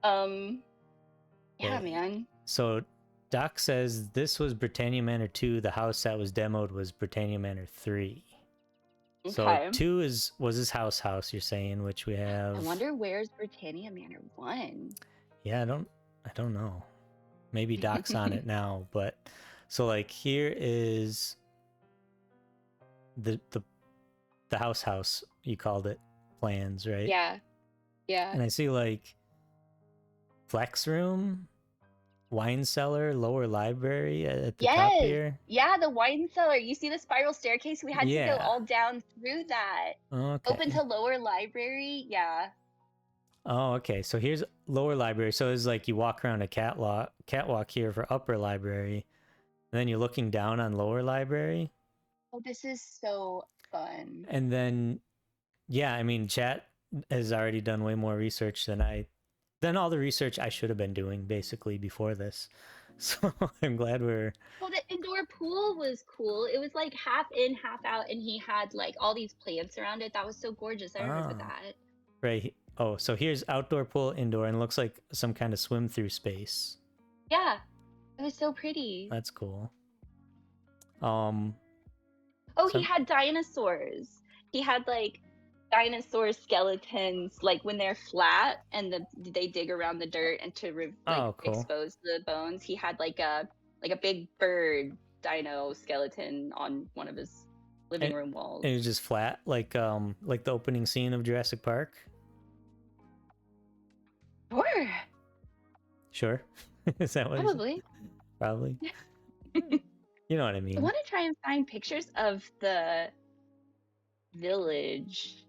Yeah, man. So Doc says this was Britannia Manor 2. The house that was demoed was Britannia Manor 3. So Okay. 2 was his house, you're saying, which we have. I wonder where's Britannia Manor 1? Yeah, I don't know. Maybe Doc's on it now, but so like here is the house you called it plans, right? Yeah. Yeah. And I see like flex room, wine cellar, lower library at the top Yes. here. Yeah, the wine cellar. You see the spiral staircase? We had to go Yeah. all down through that. Okay. Open to lower library. Yeah. Oh, okay. So here's lower library. So it's like you walk around a catwalk here for upper library, and then you're looking down on lower library. Oh, this is so fun. And then, yeah, I mean, chat has already done way more research than all the research I should have been doing basically before this. So I'm glad we're Well, the indoor pool was cool. It was like half in, half out, and he had like all these plants around it. That was so gorgeous. I remember Ah. that. right. Oh, so here's outdoor pool, indoor, and it looks like some kind of swim through space. Yeah. It was so pretty. That's cool. Oh, some- he had dinosaurs. He had like dinosaur skeletons, like when they're flat and they dig around the dirt and to Oh, cool. expose the bones. He had like a big bird dino skeleton on one of his living room walls. And it was just flat, like the opening scene of Jurassic Park. Sure. Sure. Is that what? Probably. Probably. You know what I mean. I want to try and find pictures of the village.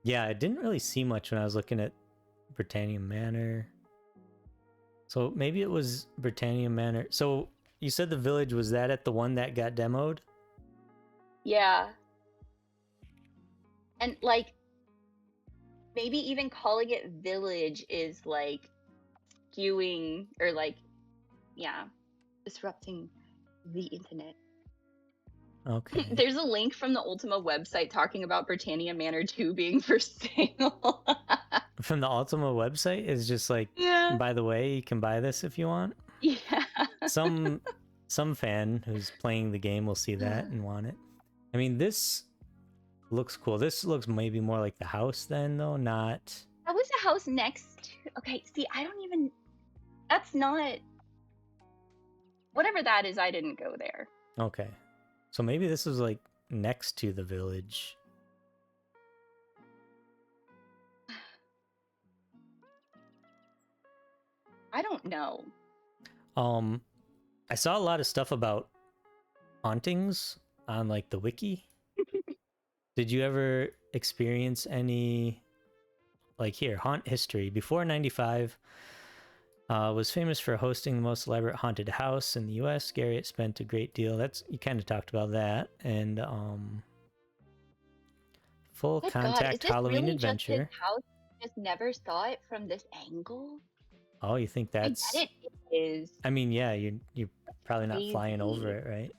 Yeah, I didn't really see much when I was looking at Britannia Manor. So maybe it was Britannia Manor. So you said the village, was that at the one that got demoed? Yeah. And like maybe even calling it village is like skewing or like disrupting the internet. Okay. There's a link from the Ultima website talking about Britannia Manor 2 being for sale. From the Ultima website is just like, Yeah. by the way, you can buy this if you want. Yeah. Some fan who's playing the game will see that and want it. I mean, this looks cool. This looks maybe more like the house then, though, not... That was a house next to... Okay, see, that's not... Whatever that is, I didn't go there. Okay. So maybe this was like next to the village. I don't know. I saw a lot of stuff about hauntings on like the wiki. Did you ever experience any, like here, haunt history? Before 95, was famous for hosting the most elaborate haunted house in the U.S. Garriot spent a great deal. You kind of talked about that. And full Good contact God, is this Halloween really adventure. Just his house? Just never saw it from this angle. Oh, you think that's? I bet it is. I mean, yeah, you're probably not flying over Crazy. it, right?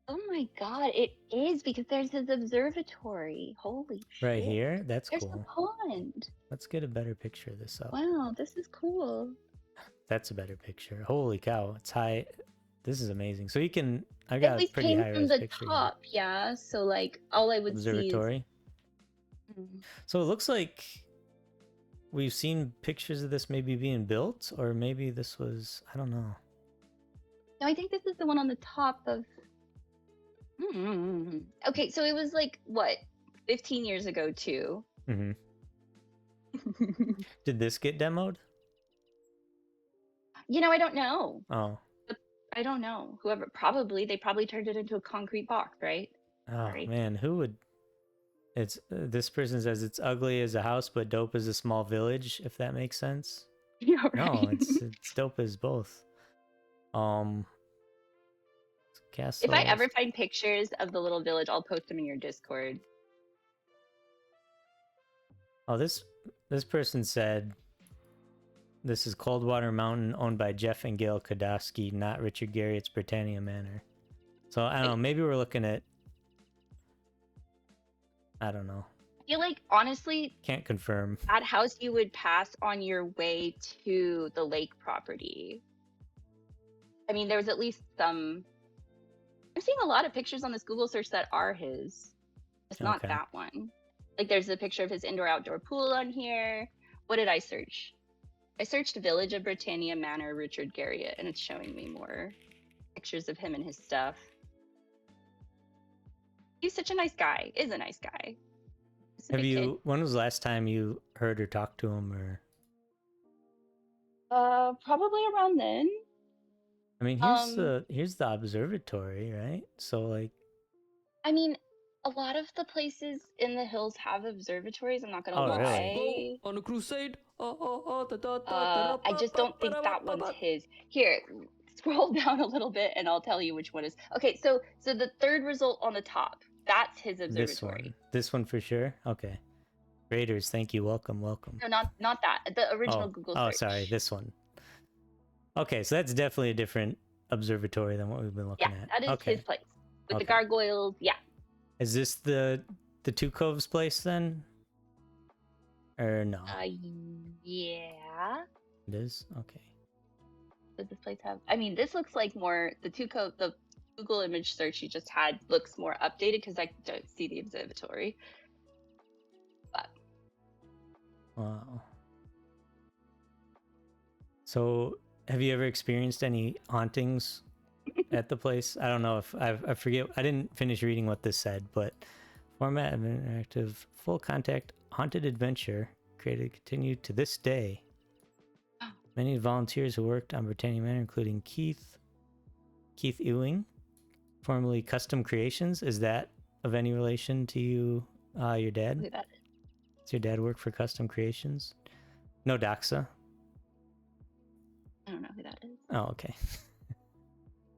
Oh my God, it is because there's this observatory. Holy shit! Right here. That's There's cool. a pond. Let's get a better picture of this up. Wow, this is cool. That's a better picture. Holy cow, it's high. This is amazing. So you can. I At got a least pretty came high from res the picture. top, yeah. So like, all I would Observatory. see is. So it looks like we've seen pictures of this maybe being built, or maybe this was. I don't know. No, I think this is the one on the top of. Okay, so it was like what, 15 years ago too. Mm-hmm. Did this get demoed? I don't know. Oh. I don't know. They probably turned it into a concrete box, right? Oh Sorry. man, who would? It's this person says it's ugly as a house, but dope as a small village. If that makes sense. Yeah, right. No, it's dope as both. Castle. If I ever find pictures of the little village, I'll post them in your Discord. Oh, this person said this is Coldwater Mountain, owned by Jeff and Gail Kodowski, not Richard Garriot's Britannia Manor. So I don't know. Maybe we're looking at. I don't know. I feel like honestly, Can't confirm. that house you would pass on your way to the lake property. I mean, there's at least some. I'm seeing a lot of pictures on this Google search that are his. It's not Okay. that one. Like, there's a picture of his indoor-outdoor pool on here. What did I search? I searched Village of Britannia Manor, Richard Garriot, and it's showing me more pictures of him and his stuff. He's such a nice guy. Is a nice guy. He's a Have good kid. you? When was the last time you heard or talked to him? Or Probably around then. I mean, here's the observatory, right? So like, I mean, a lot of the places in the hills have observatories. I'm not gonna oh really? lie. Go on a crusade. I just don't think that one's his. Here, scroll down a little bit, and I'll tell you which one is. Okay, so the third result on the top, that's his observatory. This one for sure. Okay. Raiders, thank you. Welcome. No, not that. The original Google search. Oh, sorry, this one. Okay, so that's definitely a different observatory than what we've been looking Yeah, at. that is Okay. his place with the gargoyles. Yeah. Is this the Two Coves place then? Or no? Yeah. It is? Okay. Does this place have? I mean, this looks like more the the Google image search you just had looks more updated because I don't see the observatory. But Wow. So, have you ever experienced any hauntings at the place? I don't know if I forget. I didn't finish reading what this said, but format of an interactive full contact haunted adventure created continued to this day. Many volunteers who worked on Britannia Manor, including Keith Ewing, formerly Custom Creations. Is that of any relation to you, your dad? who that is? Does your dad work for Custom Creations? No doxa. I don't know who that is. Oh, okay.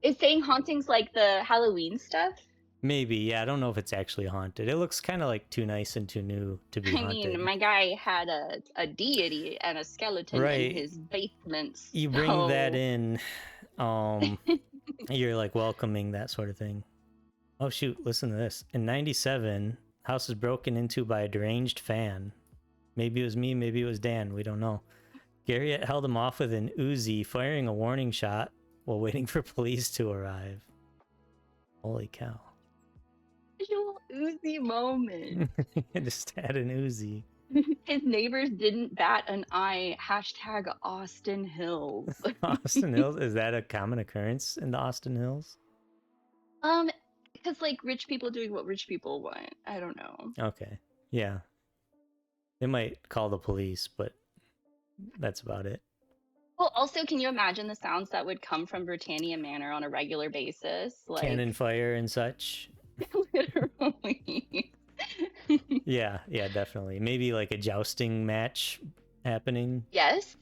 Is saying hauntings like the Halloween stuff? Maybe, yeah. I don't know if it's actually haunted. It looks kind of like too nice and too new to be I haunted. mean, my guy had a deity and a skeleton Right. in his basement. You bring that in, you're like welcoming that sort of thing. Oh shoot, listen to this. In 97, house was broken into by a deranged fan. Maybe it was me, maybe it was Dan, we don't know. Garriot held him off with an Uzi, firing a warning shot while waiting for police to arrive. Holy cow. Visual Uzi moment. I just had an Uzi. His neighbors didn't bat an eye. Hashtag Austin Hills. Austin Hills? Is that a common occurrence in the Austin Hills? Because like rich people doing what rich people want. I don't know. Okay. Yeah. They might call the police, but that's about it. Well, also, can you imagine the sounds that would come from Britannia Manor on a regular basis? Like Cannon fire and such. literally. Yeah, definitely. Maybe like a jousting match happening. Yes,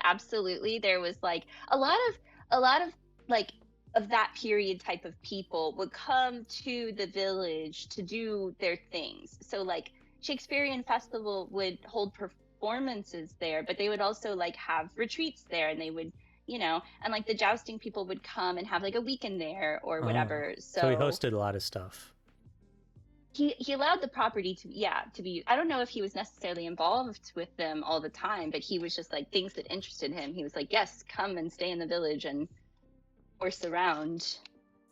absolutely. There was like a lot of like of that period type of people would come to the village to do their things. So like Shakespearean Festival would hold performances there, but they would also like have retreats there, and they would, and like the jousting people would come and have like a weekend there or whatever. So he hosted a lot of stuff. He allowed the property to be. I don't know if he was necessarily involved with them all the time, but he was just like things that interested him. He was like, yes, come and stay in the village and horse around.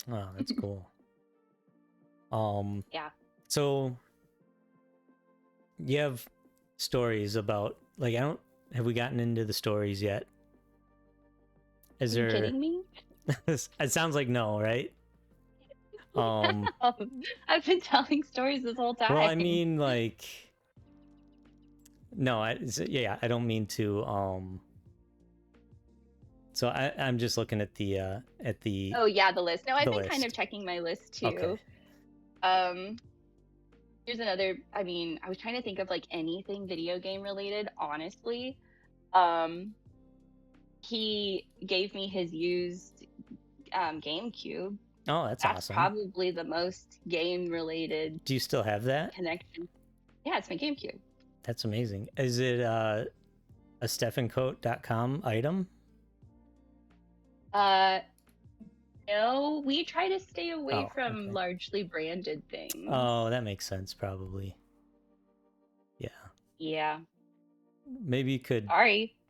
Oh, that's cool. Yeah. So you have stories about like have we gotten into the stories yet? Is Are you there kidding me? It sounds like no, right? I've been telling stories this whole time. Well, I mean, like, no, I don't mean to. So I'm just looking at the Oh yeah, the list. No, I've been kind list. of checking my list too. Okay. Here's another. I mean, I was trying to think of like anything video game related. Honestly, he gave me his used GameCube. Oh, that's awesome. Probably the most game related. Do you still have that connection? Yeah, it's my GameCube. That's amazing. Is it a stephencoat.com item? No, we try to stay away from okay. largely branded things. Oh, that makes sense, probably. Yeah. Yeah. Maybe you could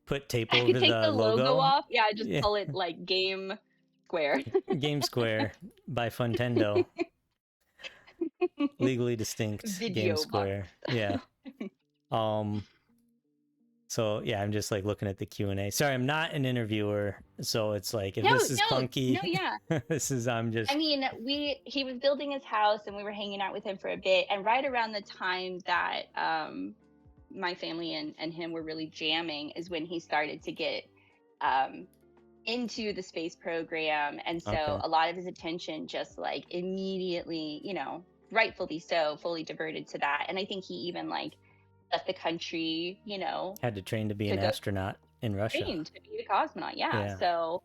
put tape I over could take the logo off. Yeah, just call it like Game Square. Game Square by Funtendo. Legally distinct Video Game Square. Yeah. So yeah, I'm just like looking at the Q&A. Sorry, I'm not an interviewer, so it's like if No, this is clunky, no, yeah. this is I'm just. I mean, he was building his house, and we were hanging out with him for a bit. And right around the time that my family and him were really jamming is when he started to get into the space program, and so Okay. a lot of his attention just like immediately, rightfully so, fully diverted to that. And I think he even like left the country, Had to train to be to an go astronaut in Russia. train to be a cosmonaut. Yeah. Yeah. So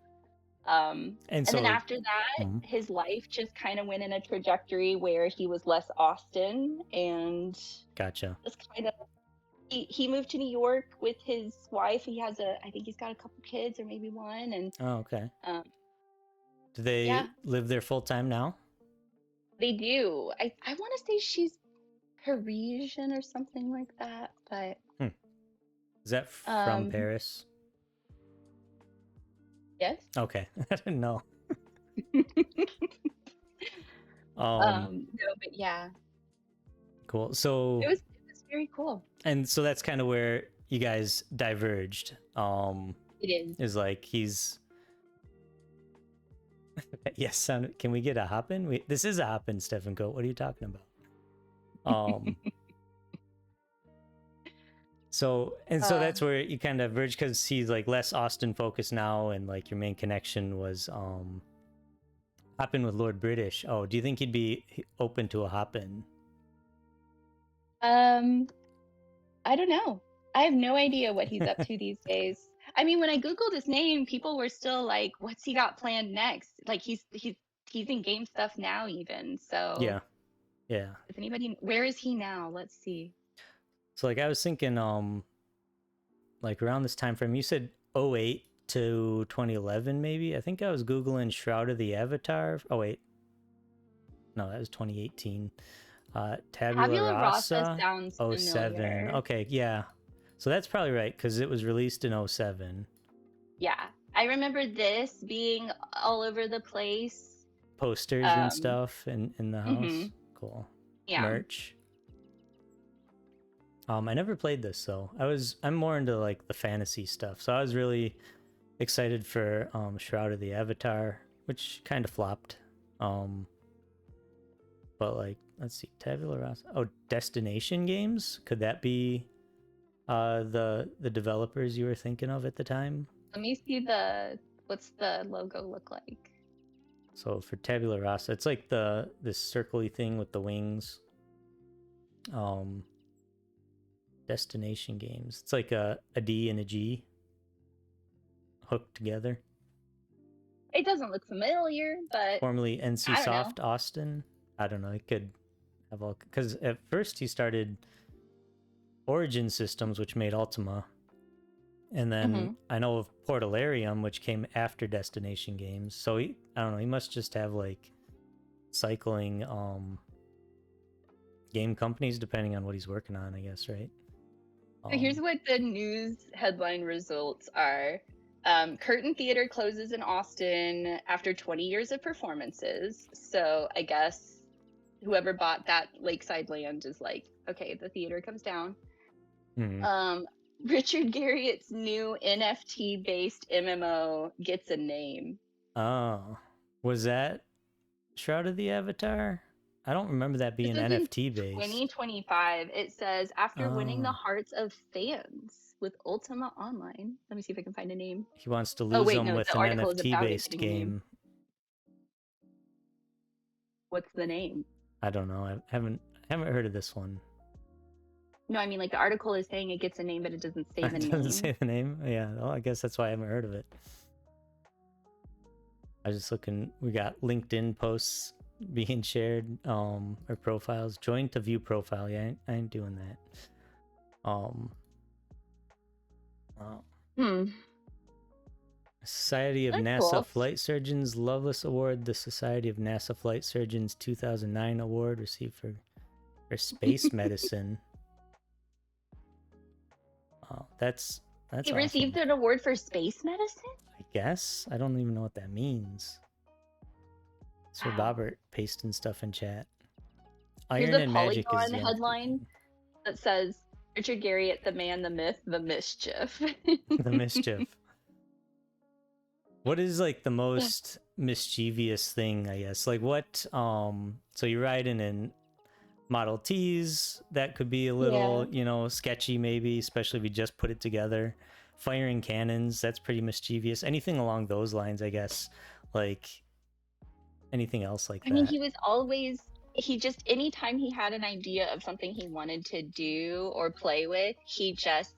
and so then after that, Mhm. his life just kind of went in a trajectory where he was less Austin, and Gotcha. just kind of he moved to New York with his wife. I think he's got a couple kids or maybe one, and Oh, okay. Do yeah, they live there full time now? they do. I want to say she's Parisian or something like that, but Is that from Paris? yes. Okay, I didn't know. No, but yeah, Cool. So it was very cool. and so that's kind of where you guys diverged. It is. Is like he's. Yes, can we get a hop-in? This is a hop-in, Stephen Coat. What are you talking about? So that's where you kind of diverge, because he's like less Austin focused now, and like your main connection was hop-in with Lord British. Oh, do you think he'd be open to a hop-in? I don't know. I have no idea what he's up to these days. I mean, when I Googled his name, people were still like, what's he got planned next? Like he's in game stuff now even. So Yeah. Does anybody, where is he now? Let's see. So like I was thinking like around this time frame, you said 08 to 2011 maybe. I think I was Googling Shroud of the Avatar. Oh wait. No, that was 2018. Tabula Rasa sounds 07. familiar. Okay, yeah. So that's probably right, because it was released in 07. Yeah. I remember this being all over the place. Posters and stuff in the house. Mm-hmm. Cool. Yeah. Merch. I never played this though. I'm more into like the fantasy stuff. So I was really excited for Shroud of the Avatar, which kind of flopped. But like, let's see, Tabula Rasa. Oh, Destination Games? Could that be the developers you were thinking of at the time? Let me see what's the logo look like? So for Tabula Rasa, it's like this circly thing with the wings. Destination Games. It's like a D and a G hooked together. It doesn't look familiar, but Formerly NCSoft Austin. I don't know. It could have all, because at first he started Origin Systems, which made Ultima, and then I know of Portalarium, which came after Destination Games. So I don't know. He must just have like cycling game companies depending on what he's working on, I guess, right? So here's what the news headline results are. Curtain Theater closes in Austin after 20 years of performances. So I guess whoever bought that lakeside land is like, okay, the theater comes down. Richard Garriot's new NFT-based MMO gets a name. Oh, was that Shroud of the Avatar? I don't remember that being NFT based. 2025. It says, after winning the hearts of fans with Ultima Online. Let me see if I can find a name. He wants to lose them with the an article is NFT about it based getting a name. game. What's the name? I don't know. I haven't heard of this one. No, I mean like the article is saying it gets a name, but it doesn't say the name. It doesn't say the name. Yeah, well, I guess that's why I haven't heard of it. I was just looking. We got LinkedIn posts being shared, or profiles. Join to view profile. Yeah, I ain't doing that. Society of That's NASA cool. Flight Surgeons Loveless Award. The Society of NASA Flight Surgeons 2009 award received for space medicine. Oh, that's He awesome. received an award for space medicine? I guess. I don't even know what that means. So Wow. Bobbert pasting stuff in chat. Here's Iron a and Magic Polygon is headline that says, Richard Garriot, the man, the myth, the mischief. The mischief. What is like the most mischievous thing, I guess? Like what so you're riding in Model Ts, that could be a little, you know, sketchy maybe, especially if you just put it together. Firing cannons, that's pretty mischievous. Anything along those lines, I guess. Like anything else like that. I mean, he just, anytime he had an idea of something he wanted to do or play with, he just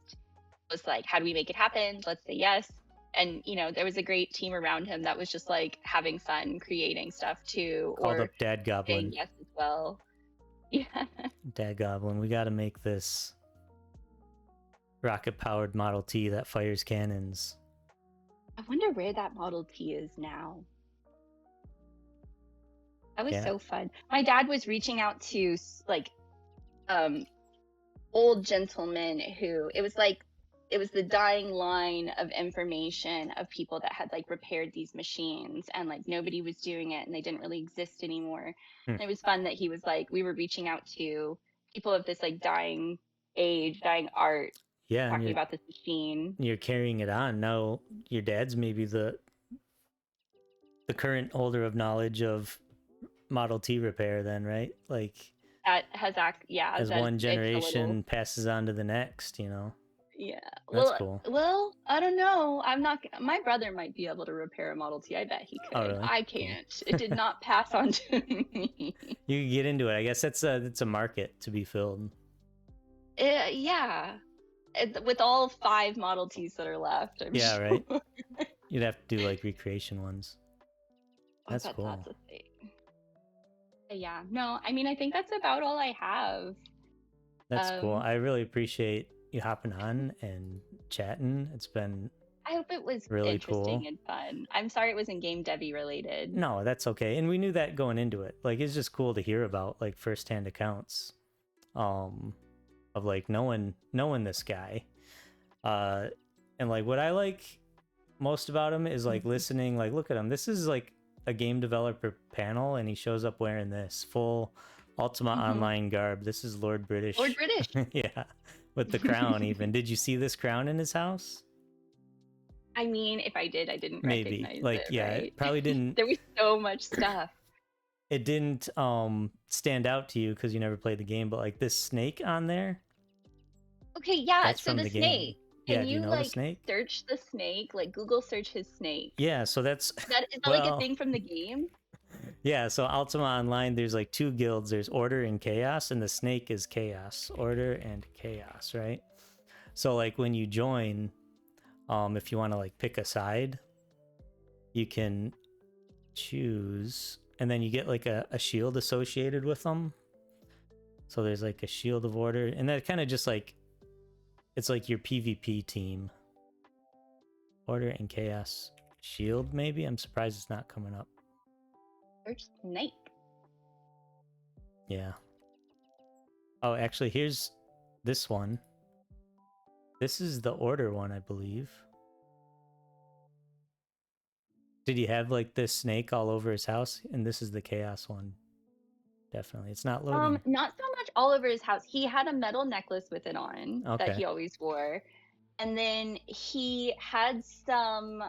was like, how do we make it happen? Let's say yes. And, you know, there was a great team around him that was just like having fun creating stuff too. Called or up Dad Goblin. saying yes as well. Yeah. Dad Goblin, we got to make this rocket-powered Model T that fires cannons. I wonder where that Model T is now. That was so fun. My dad was reaching out to like old gentlemen who it was the dying line of information of people that had like repaired these machines, and like nobody was doing it and they didn't really exist anymore. And it was fun that he was like, we were reaching out to people of this like dying age, dying art, talking about this machine. You're carrying it on. Now your dad's maybe the current holder of knowledge of Model T repair then, right? Like that has as one generation passes on to the next, you know. Yeah. That's cool. Well, I don't know. My brother might be able to repair a Model T. I bet he could. Oh, really? I can't. Cool. It did not pass on to me. You could get into it. I guess it's a market to be filled. Yeah. With all 5 Model Ts that are left. I'm sure. Right. You'd have to do like recreation ones. That's cool. That's a thing. But yeah. No, I mean, I think that's about all I have. That's cool. I really appreciate you hopping on and chatting. It's been I hope it was really interesting cool and fun. I'm sorry it wasn't game Debbie related. No, that's okay. And we knew that going into it. Like it's just cool to hear about like firsthand accounts of like knowing this guy. And like what I like most about him is like listening, like look at him. This is like a game developer panel and he shows up wearing this full Ultima Online garb. This is Lord British. Lord British. Yeah. With the crown even. Did you see this crown in his house? I mean, if I did, I didn't Maybe. recognize like, it, yeah, right? it probably didn't. There was so much stuff. It didn't stand out to you because you never played the game, but like this snake on there. Okay, yeah, that's so from the snake. Yeah, Can do you know like the snake? search the snake? Like Google search his snake. Yeah, so that's Is that like a thing from the game? Yeah, so Ultima Online, there's like 2 guilds. There's Order and Chaos, and the snake is Chaos. Order and Chaos, right? So like when you join, if you want to like pick a side, you can choose, and then you get like a shield associated with them. So there's like a shield of order, and that kind of just like, it's like your PvP team. Order and Chaos shield, maybe? I'm surprised it's not coming up. Search snake. Yeah. Oh, actually, here's this one. This is the Order one, I believe. Did he have like this snake all over his house? And this is the Chaos one. Definitely. It's not loading. Not so much all over his house. He had a metal necklace with it on that he always wore. And then he had some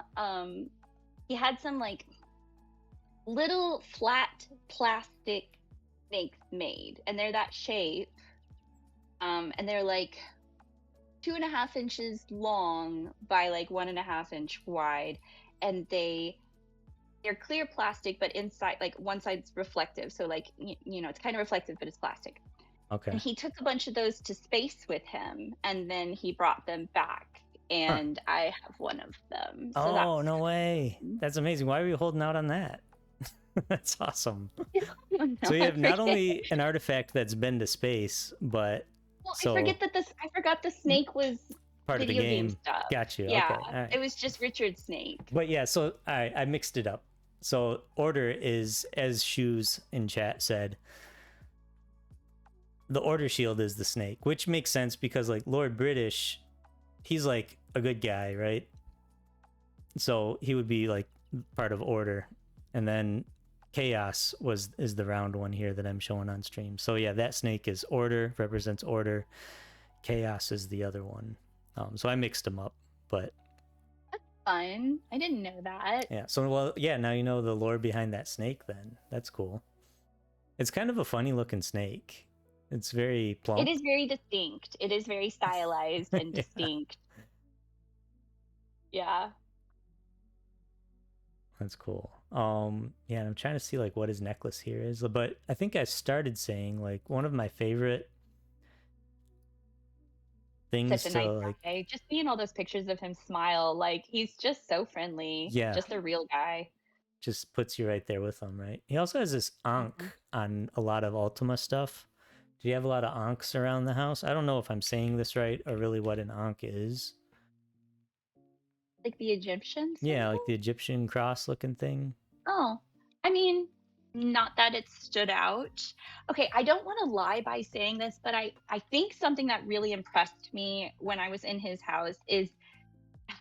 like little flat plastic snakes made, and they're that shape. And they're like 2.5 inches long by like 1.5 inch wide, and they're clear plastic, but inside, like one side's reflective, so like you know, it's kind of reflective, but it's plastic. Okay. And he took a bunch of those to space with him, and then he brought them back, and I have one of them. So oh, no way. That's amazing. Why were you holding out on that? That's awesome. No, so you have not only an artifact that's been to space, but I forgot the snake was part of the game stuff. Got you. Yeah, okay. Right. It was just Richard's snake. But yeah, so I mixed it up. So Order is, as Shoes in chat said, the Order shield is the snake, which makes sense because like Lord British, he's like a good guy, right? So he would be like part of Order, and then Chaos is the round one here that I'm showing on stream. So yeah, that snake is Order, represents Order. Chaos is the other one. So I mixed them up, but Fun. I didn't know that. yeah. So well, yeah. Now you know the lore behind that snake. Then that's cool. It's kind of a funny looking snake. It's very plump. It is very distinct. It is very stylized and Yeah. distinct. Yeah. That's cool. Yeah, and I'm trying to see like what his necklace here is, but I think I started saying like one of my favorite things Such a to nice like, guy. Just seeing all those pictures of him smile, like he's just so friendly. yeah, Just a real guy. just puts you right there with him, right? He also has this Ankh on a lot of Ultima stuff. Do you have a lot of Ankhs around the house? I don't know if I'm saying this right or really what an Ankh is. Like the Egyptians? Yeah, like the Egyptian cross looking thing. Oh, I mean, not that it stood out. Okay, I don't want to lie by saying this, but I think something that really impressed me when I was in his house is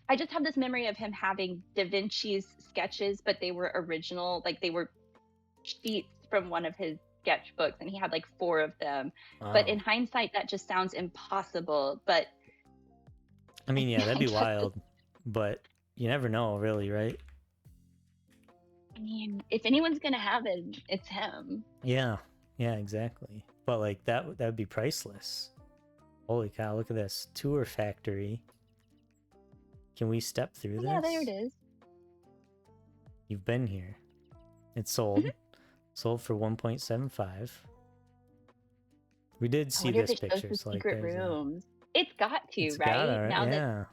I just have this memory of him having Da Vinci's sketches, but they were original, like they were sheets from one of his sketchbooks, and he had like 4 of them. But in Wow. hindsight, that just sounds impossible. But I mean, yeah, that'd I be guess wild, but you never know, really, right? I mean, if anyone's gonna have it, it's him. Yeah, yeah, exactly. But like that would be priceless. Holy cow, look at this. Tour factory. Can we step through this? Yeah, there it is. You've been here. It's sold. Sold for 1.75. We did I see wonder if this it shows the picture. So like secret there's a, rooms. It's got to, it's right? gotta, right? Now that Yeah.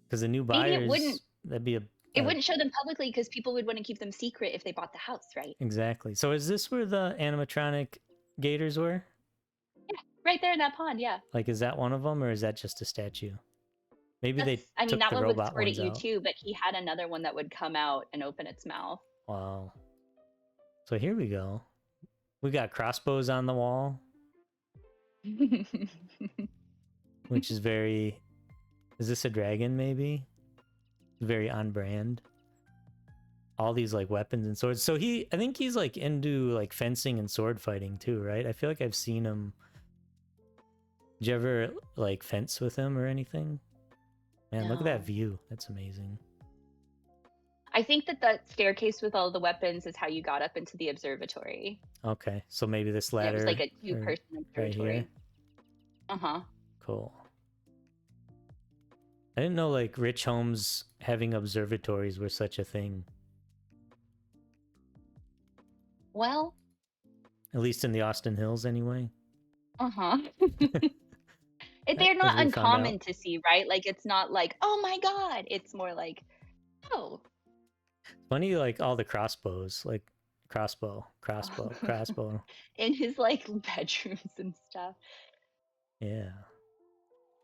Because the new maybe it buyers, wouldn't that'd be it wouldn't show them publicly because people would want to keep them secret if they bought the house, right? exactly. So is this where the animatronic gators were? Yeah, right there in that pond. Yeah, Like, is that one of them, or is that just a statue? Maybe they that's. I mean, took that the one would robot squirt at ones you out. too, but he had another one that would come out and open its mouth. Wow. So here we go. We got crossbows on the wall, which is very... Is this a dragon, maybe? Very on brand. All these, like, weapons and swords. So I think he's, like, into, like, fencing and sword fighting, too, right? I feel like I've seen him... Did you ever, like, fence with him or anything? Man, look at that No. view. That's amazing. I think that staircase with all the weapons is how you got up into the observatory. Okay, so maybe this And it ladder... was like a or- 2-person right observatory. here. Uh-huh. Cool. I didn't know like rich homes having observatories were such a thing. Well, At least in the Austin Hills, anyway. uh-huh. As They're not we found uncommon out. to see, right? Like it's not like, oh my God. It's more like, oh. Funny, like all the crossbows, like crossbow, crossbow. In his like bedrooms and stuff. Yeah.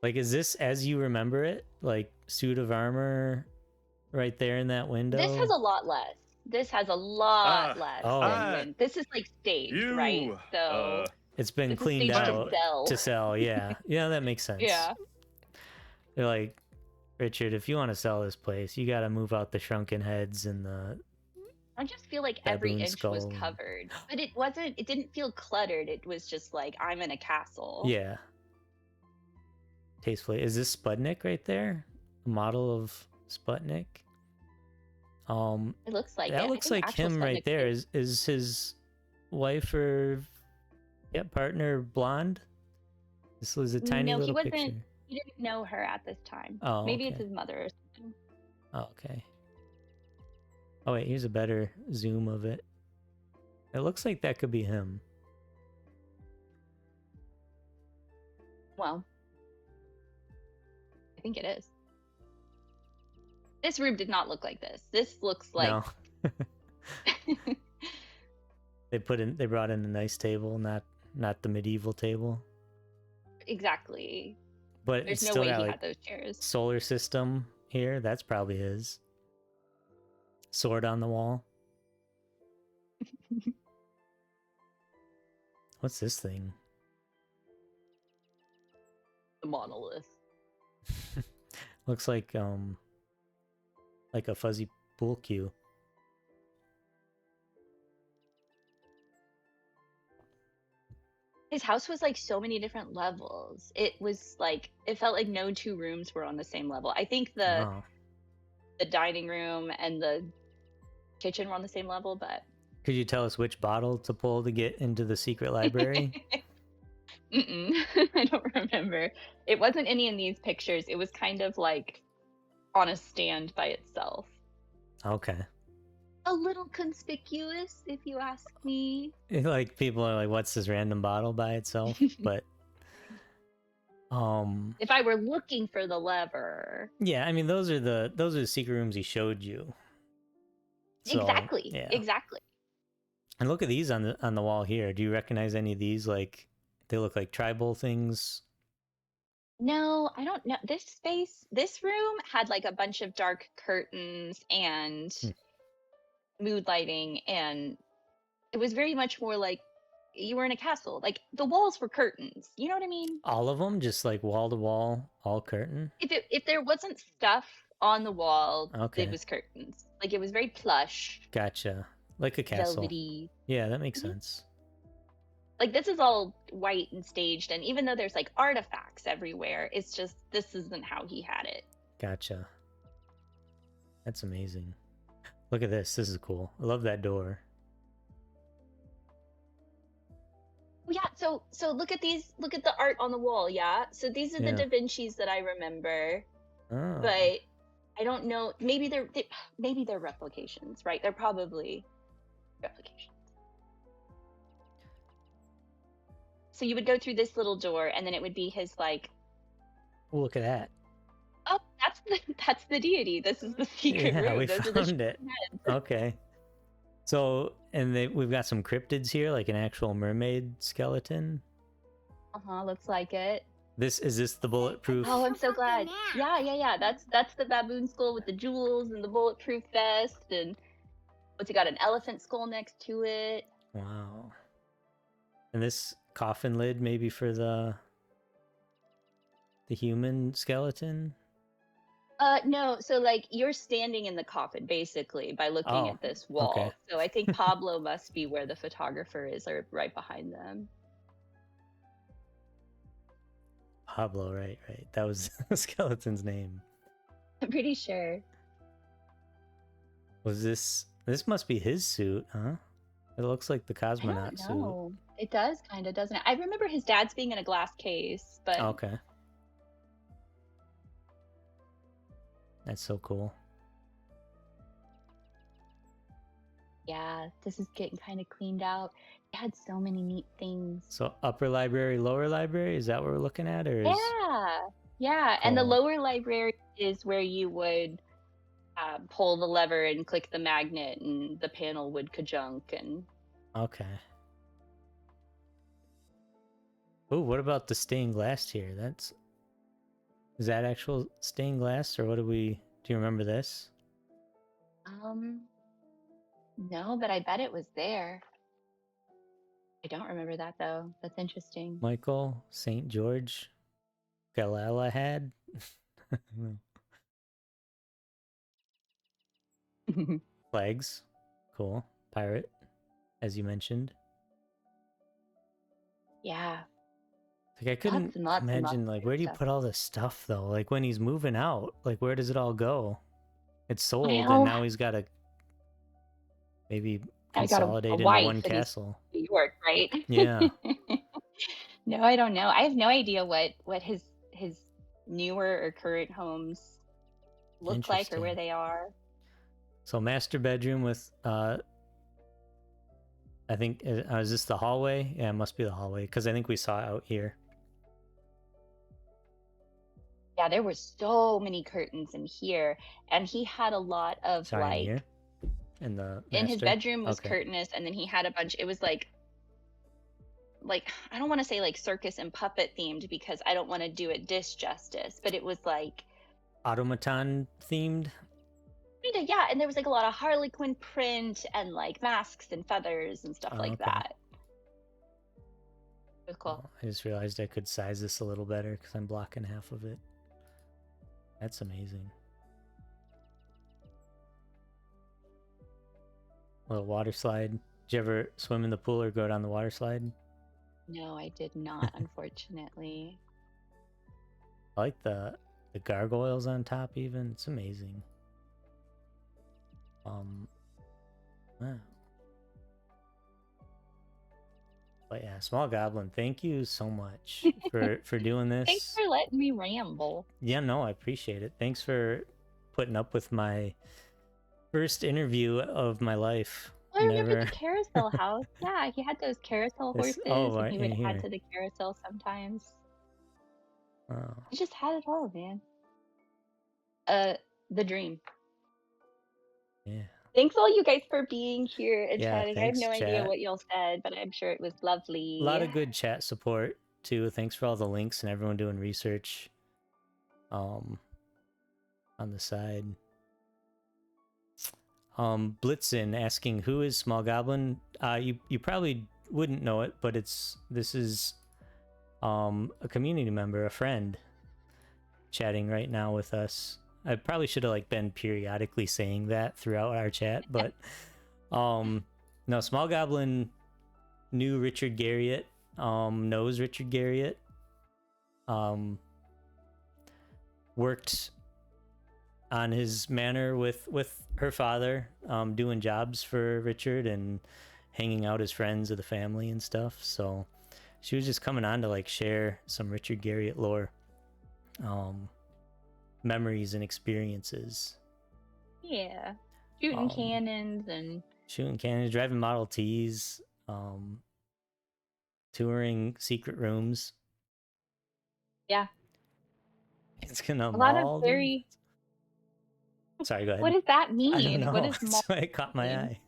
Like, is this as you remember it? Like suit of armor, right there in that window. This has a lot less. This has a lot less oh. than when this is like staged, right? So It's been this is cleaned staged out to sell. to sell. Yeah, yeah, that makes sense. Yeah. They're like, Richard, if you want to sell this place, you got to move out the shrunken heads and the... I just feel like every baboon inch was skull. covered. But it didn't feel cluttered. It was just like, I'm in a castle. Yeah. Tastefully. Is this Sputnik right there? A model of Sputnik? It looks like that it. looks I think like actual him right Sputnik there. Is his wife or partner blonde? This was a tiny No, he little wasn't. picture. He didn't know her at this time. Oh, Maybe it's okay. his mother or something. Oh, okay. Oh wait, here's a better zoom of it. It looks like that could be him. Well, I think it is. This room did not look like this. This looks like No. They brought in a nice table, not the medieval table. exactly. But There's it's no still way got he like had those chairs. solar system here. That's probably his. Sword on the wall. What's this thing? The monolith. Looks like a fuzzy pool cue. his house was like so many different levels. It was like it felt like no two rooms were on the same level. I think Wow. the dining room and the kitchen were on the same level, but Could you tell us which bottle to pull to get into the secret library? I don't remember. It wasn't any in these pictures. It was kind of like on a stand by itself. Okay. A little conspicuous, if you ask me. Like people are like, what's this random bottle by itself? But If I were looking for the lever. yeah, I mean those are the secret rooms he showed you. So, Exactly. yeah. Exactly. And look at these on the wall here. Do you recognize any of these? Like they look like tribal things. No, I don't know. This room had like a bunch of dark curtains and mood lighting, and it was very much more like you were in a castle. Like the walls were curtains. You know what I mean? All of them, just like wall to wall, all curtain. If there wasn't stuff on the wall, Okay. it was curtains. Like it was very plush, Gotcha. Like a castle. velvety. Yeah, that makes sense. Like this is all white and staged, and even though there's like artifacts everywhere, it's just this isn't how he had it. Gotcha. That's amazing. Look at this. This is cool. I love that door. Yeah, so look at these. Look at the art on the wall. Yeah, so these are the Yeah. Da Vinci's that I remember, Oh. but I don't know. Maybe they're replications, right? They're probably replications. So you would go through this little door, and then it would be his like. Oh, look at that. Oh, that's the deity. This is the secret Yeah, room. we Those are the found it. Okay. So, and we've got some cryptids here, like an actual mermaid skeleton. Looks like it. Is this the bulletproof? Oh, I'm so glad. Fucking Yeah. That's the baboon skull with the jewels and the bulletproof vest, and what's it got? An elephant skull next to it. Wow. And this coffin lid maybe for the human skeleton? No. So like you're standing in the coffin basically by looking at this wall. okay. So I think Pablo must be where the photographer is, or right behind them. Pablo, right. That was the skeleton's name. I'm pretty sure. Was this must be his suit, huh? It looks like the I cosmonaut don't suit. know. It does kind of, doesn't it? I remember his dad's being in a glass case, but Okay. That's so cool. yeah, this is getting kind of cleaned out. It had so many neat things. So upper library, lower library, is that what we're looking at, or is Yeah. And the Cool. lower library is where you would pull the lever and click the magnet, and the panel would kajunk. And okay. Oh, what about the stained glass here? Is that actual stained glass, or do you remember this? no, but I bet it was there. I don't remember that though. That's interesting. Michael St. George Galahad? I don't know. Flags. Cool. Pirate, as you mentioned. Yeah. Like I couldn't Lots and lots and imagine lots like of where do you stuff. put all this stuff though? Like when he's moving out, like where does it all go? It's sold know. and now he's got to maybe I got consolidate a into wife one and he's castle. New York, right? Yeah. No, I don't know. I have no idea what his newer or current homes look like or where Interesting. they are. So master bedroom with I think is this the hallway? Yeah, it must be the hallway because I think we saw it out here. Yeah, there were so many curtains in here, and he had a lot of Sorry, in like here. In the in his master? bedroom was Okay. curtainous, and then he had a bunch. It was like I don't want to say like circus and puppet themed because I don't want to do it disjustice, but it was like Automaton themed. kinda, yeah, and there was like a lot of Harlequin print and like masks and feathers and stuff like Okay. that. It was cool. Oh, I just realized I could size this a little better because I'm blocking half of it. That's amazing. Little water slide. Did you ever swim in the pool or go down the water slide? No, I did not, unfortunately. I like the gargoyles on top even. It's amazing. Wow. But yeah, Small Goblin, thank you so much for doing this. Thanks for letting me ramble. Yeah, no, I appreciate it. Thanks for putting up with my first interview of my life. Oh, I remember the carousel house. Yeah, he had those carousel horses, and he would in add here. to the carousel sometimes. Oh, He just had it all, man. The dream. yeah. Thanks all you guys for being here and Yeah, chatting. I have thanks, no idea chat. A what y'all said, but I'm sure it was lovely. lot of good chat support too. Thanks for all the links and everyone doing research on the side. Blitzen asking who is Small Goblin. You probably wouldn't know it, but this is a community member, a friend, chatting right now with us. I probably should have like been periodically saying that throughout our chat, but no, Small Goblin knew Richard Garriot, knows Richard Garriot, worked on his manor with her father, doing jobs for Richard and hanging out as friends of the family and stuff. So she was just coming on to like share some Richard Garriott lore, memories and experiences. Yeah, shooting cannons, driving Model Ts, touring secret rooms. Yeah, it's gonna a lot of very. Sorry, go ahead. What does that mean? I don't know. What is That's why it caught my eye.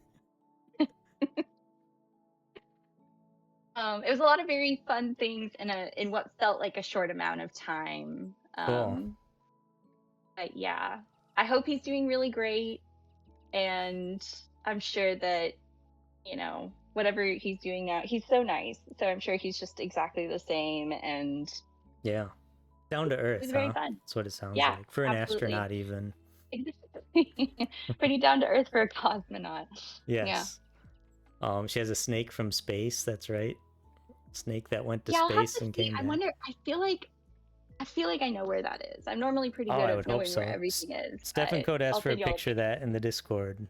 It was a lot of very fun things in what felt like a short amount of time. Cool. But yeah, I hope he's doing really great, and I'm sure that whatever he's doing now, he's so nice. So I'm sure he's just exactly the same, and yeah, down to earth. It's very fun. That's what it sounds Yeah, like for an absolutely. astronaut, even. Pretty down to earth for a cosmonaut. Yes. Yeah. She has a snake from space. That's right. Snake that went to I'll have space to and see. came back. I wonder. I feel like I know where that is. I'm normally pretty good at knowing where everything is. Stefan Code asked for a picture of that in the Discord.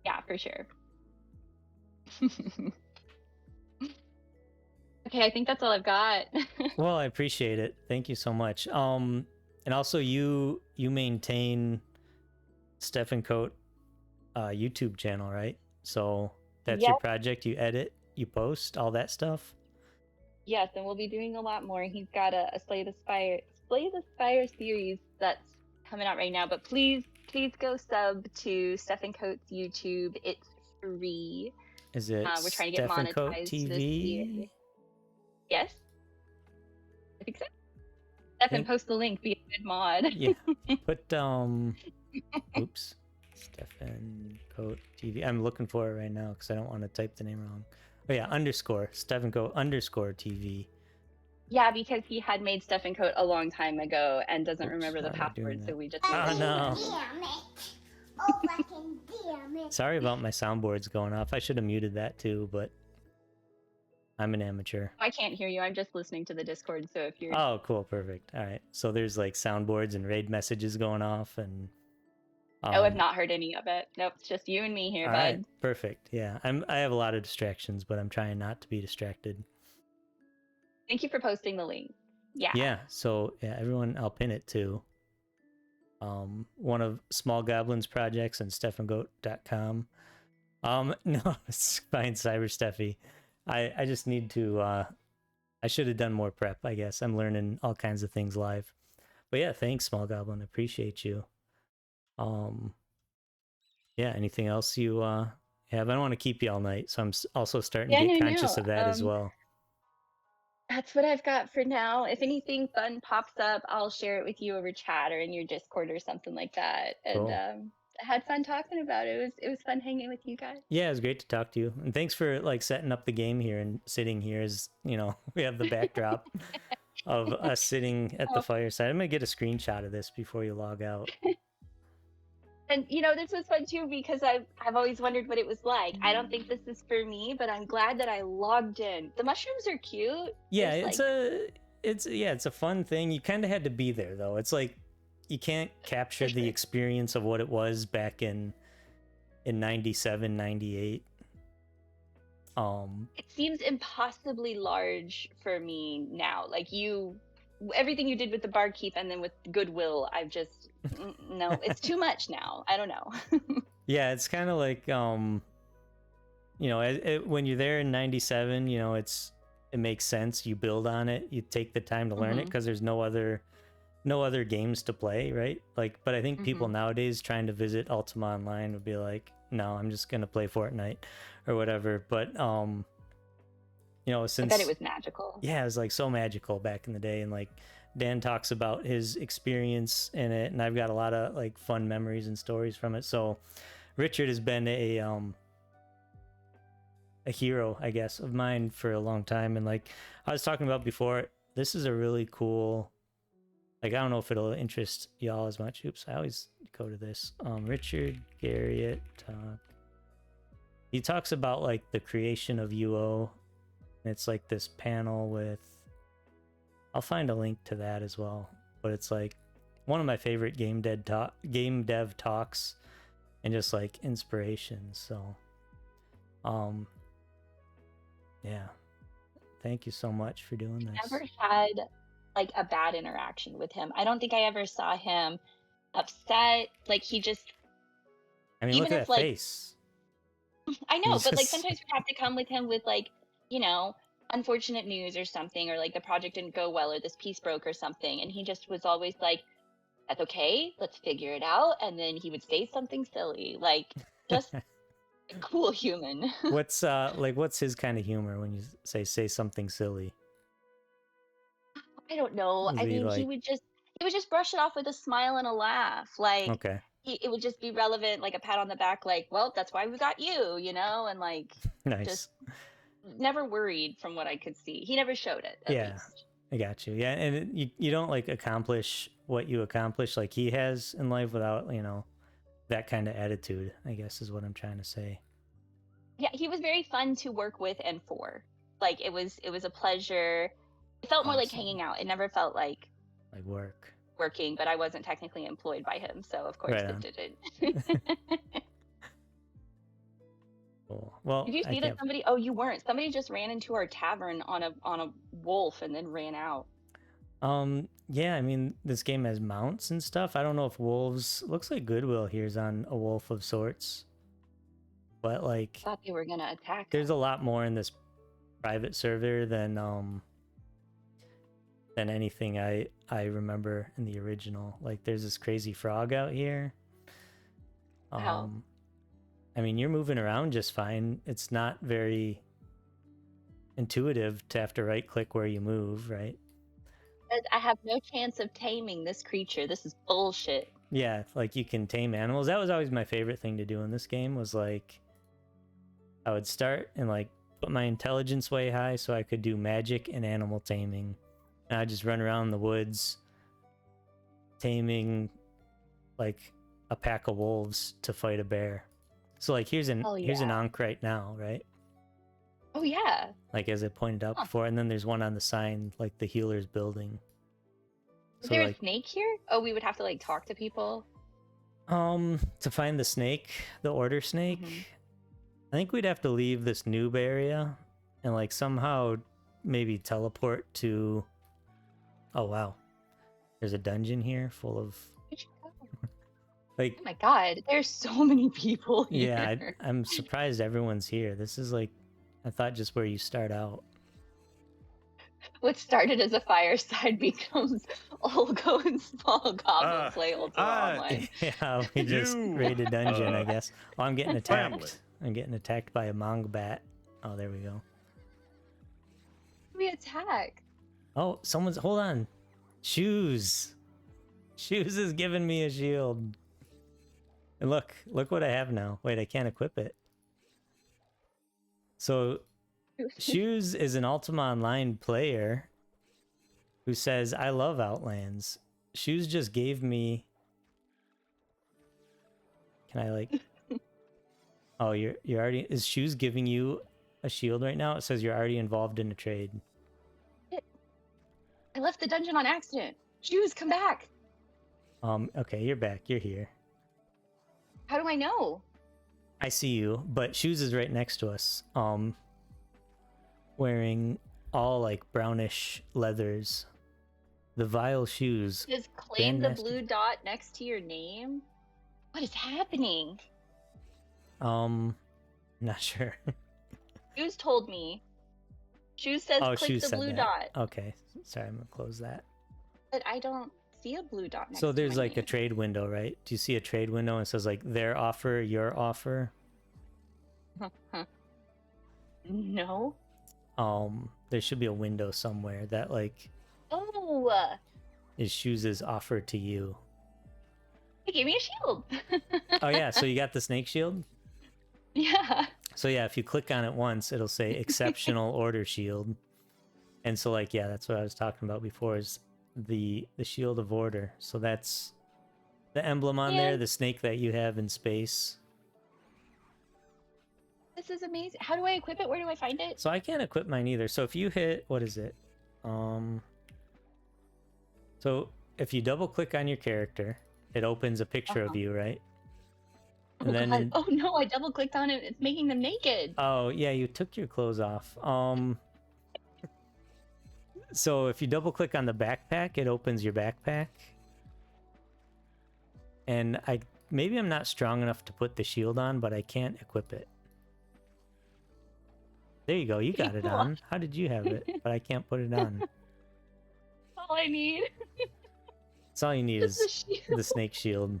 Yeah, for sure. Okay, I think that's all I've got. Well, I appreciate it. Thank you so much. And also you maintain Stefan Coat YouTube channel, right? So that's your project. You edit, you post, all that stuff. Yes, and we'll be doing a lot more. He's got a Slay the Spire series that's coming out right now. But please go sub to Stefan Coat's YouTube. It's free. Is it we're trying to get Stefan monetized Coat TV? this year. Yes, I think so. Stefan, post the link. Be a good mod. Yeah. Put oops. Stefan Coat TV. I'm looking for it right now because I don't want to type the name wrong. Oh yeah, _ Stefan Coat _ TV. Yeah, because he had made Stefan Coat a long time ago and doesn't remember the password, so we just. Oh no. Damn it. Oh, fucking damn it. Sorry about my soundboards going off. I should have muted that too, but I'm an amateur. I can't hear you. I'm just listening to the Discord, so if you're... Oh, cool. Perfect. All right. So there's like soundboards and raid messages going off and... Oh, I've not heard any of it. Nope, it's just you and me here, bud. Right. Perfect. Yeah. I have a lot of distractions, but I'm trying not to be distracted. Thank you for posting the link. Yeah. Yeah. So yeah, everyone, I'll pin it too. One of Small Goblin's projects and stefangoat.com. No, it's fine, Cyber Steffi. I just need to I should have done more prep, I guess. I'm learning all kinds of things live. But yeah, thanks, Small Goblin. Appreciate you. Yeah, anything else you have? I don't want to keep you all night, so I'm also starting to get conscious of that as well. That's what I've got for now. If anything fun pops up, I'll share it with you over chat or in your Discord or something like that. And Cool. I had fun talking about it. It was fun hanging with you guys. Yeah, it was great to talk to you. And thanks for like setting up the game here and sitting here as, you know, we have the backdrop of us sitting at the fireside. I'm going to get a screenshot of this before you log out. And this was fun too because I've always wondered what it was like. I don't think this is for me, but I'm glad that I logged in. The mushrooms are cute. Yeah, There's, it's a fun thing. You kind of had to be there though. It's like you can't capture the experience of what it was back in 97, 98. It seems impossibly large for me now. Like everything you did with the barkeep and then with Goodwill, I've just no, it's too much now. I don't know. Yeah, it's kind of like when you're there in 97, it makes sense. You build on it. You take the time to learn it because there's no other games to play, right? Like, but I think people nowadays trying to visit Ultima Online would be like, no, I'm just gonna play Fortnite or whatever. But since I bet it was magical. Yeah, it was like so magical back in the day, and like Dan talks about his experience in it, and I've got a lot of like fun memories and stories from it. So Richard has been a hero, I guess, of mine for a long time. And like I was talking about before, this is a really cool, like, I don't know if it'll interest y'all as much. Oops, I always go to this. Richard Garriot talk. He talks about like the creation of UO. It's like this panel with, I'll find a link to that as well, but it's like one of my favorite game dev talks and just like inspirations. So yeah, thank you so much for doing this. I never had like a bad interaction with him. I don't think I ever saw him upset. Like he just, I mean, even look at if that like face. I know, He's but like just- sometimes we have to come with him with like, unfortunate news or something, or like the project didn't go well or this piece broke or something. And he just was always like, that's okay, let's figure it out. And then he would say something silly, like just a cool human. What's his kind of humor when you say something silly? I don't know. Is I he mean, like- he would just brush it off with a smile and a laugh. Like Okay. it would just be relevant, like a pat on the back, like, well, that's why we got you, and like Nice. just never worried from what I could see. He never showed it, at Yeah. least. I got you. Yeah, and you don't like accomplish what you accomplish like he has in life without, that kind of attitude, I guess is what I'm trying to say. Yeah, he was very fun to work with and for. Like it was a pleasure. It felt more like Awesome. hanging out. It never felt like Work. working, but I wasn't technically employed by him, so of course Right on. it didn't. Cool. Well, Did you see that somebody? Oh, you weren't. Somebody just ran into our tavern on a wolf and then ran out. Yeah, I mean, this game has mounts and stuff. I don't know if wolves, looks like Goodwill here's on a wolf of sorts, but like I thought they were gonna attack. there's a lot more in this private server than anything I remember in the original. Like there's this crazy frog out here. Wow. I mean, you're moving around just fine. It's not very intuitive to have to right click where you move, right? I have no chance of taming this creature. This is bullshit. Yeah, like you can tame animals. That was always my favorite thing to do in this game, was like I would start and like put my intelligence way high so I could do magic and animal taming. And I'd just run around the woods taming like a pack of wolves to fight a bear. So like here's an Ankh right now, right? Oh yeah. Like as I pointed out before, and then there's one on the sign, like the healer's building. Is there a snake here? Oh, we would have to like talk to people. To find the snake, the order snake, I think we'd have to leave this noob area and like somehow maybe teleport to. Oh wow, there's a dungeon here full of. Like, oh my god, there's so many people here. Yeah, I'm surprised everyone's here. This is like, I thought just where you start out. What started as a fireside becomes all go and small goblin play Ultima Online. Yeah, we just raided a dungeon, I guess. Oh, I'm getting attacked. Family. I'm getting attacked by a mong bat. Oh, there we go. We attack. Oh, hold on. Shoes. Shoes is giving me a shield. And look what I have now. Wait, I can't equip it. So, Shoes is an Ultima Online player who says, I love Outlands. Shoes just gave me Can I like? Oh, you're already. Is Shoes giving you a shield right now? It says you're already involved in a trade. I left the dungeon on accident. Shoes, come back. Okay, you're back. You're here. How do I know? I see you, but Shoes is right next to us. Wearing all like brownish leathers. The vile shoes. Just claim the Grandmaster. blue dot next to your name? What is happening? Not sure. Shoes told me. Shoes says click Shoes the said blue that. dot. Okay, sorry, I'm gonna close that. But I don't see a blue dot next So to there's my like a name. trade window, right? Do you see a trade window and it says like their offer, your offer? No. There should be a window somewhere that like Oh, is Shoes' offer to you. they gave me a shield. Oh yeah, so you got the snake shield? Yeah. So yeah, if you click on it once, it'll say exceptional order shield. And so like, yeah, that's what I was talking about before is the shield of order. So that's the emblem on there, Yeah. the snake that you have in space. This is amazing. How do I equip it? Where do I find it? So I can't equip mine either. So if you hit, what is it? So if you double click on your character, it opens a picture of you, right? Oh, And then God. in- Oh no, I double clicked on it. It's making them naked. Oh, yeah, you took your clothes off. So if you double click on the backpack, it opens your backpack. And maybe I'm not strong enough to put the shield on, but I can't equip it. There you go, you got it on. How did you have it? But I can't put it on. All I need That's all you need is the is shield. the snake shield.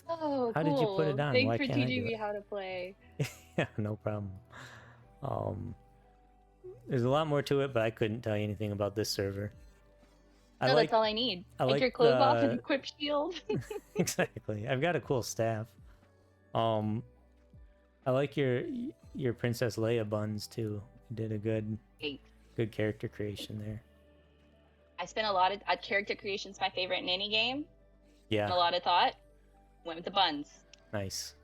Oh, How did you put it cool. on? Thanks Why for can't I teaching do me it? how to play. Yeah, no problem. There's a lot more to it, but I couldn't tell you anything about this server. No, that's all I need. I Take like your clothes off and the- equip shield. Exactly. I've got a cool staff. I like your Princess Leia buns too. You did a good character creation there. I spent a lot of character creation's my favorite in any game. Yeah, And a lot of thought. Went with the buns. nice.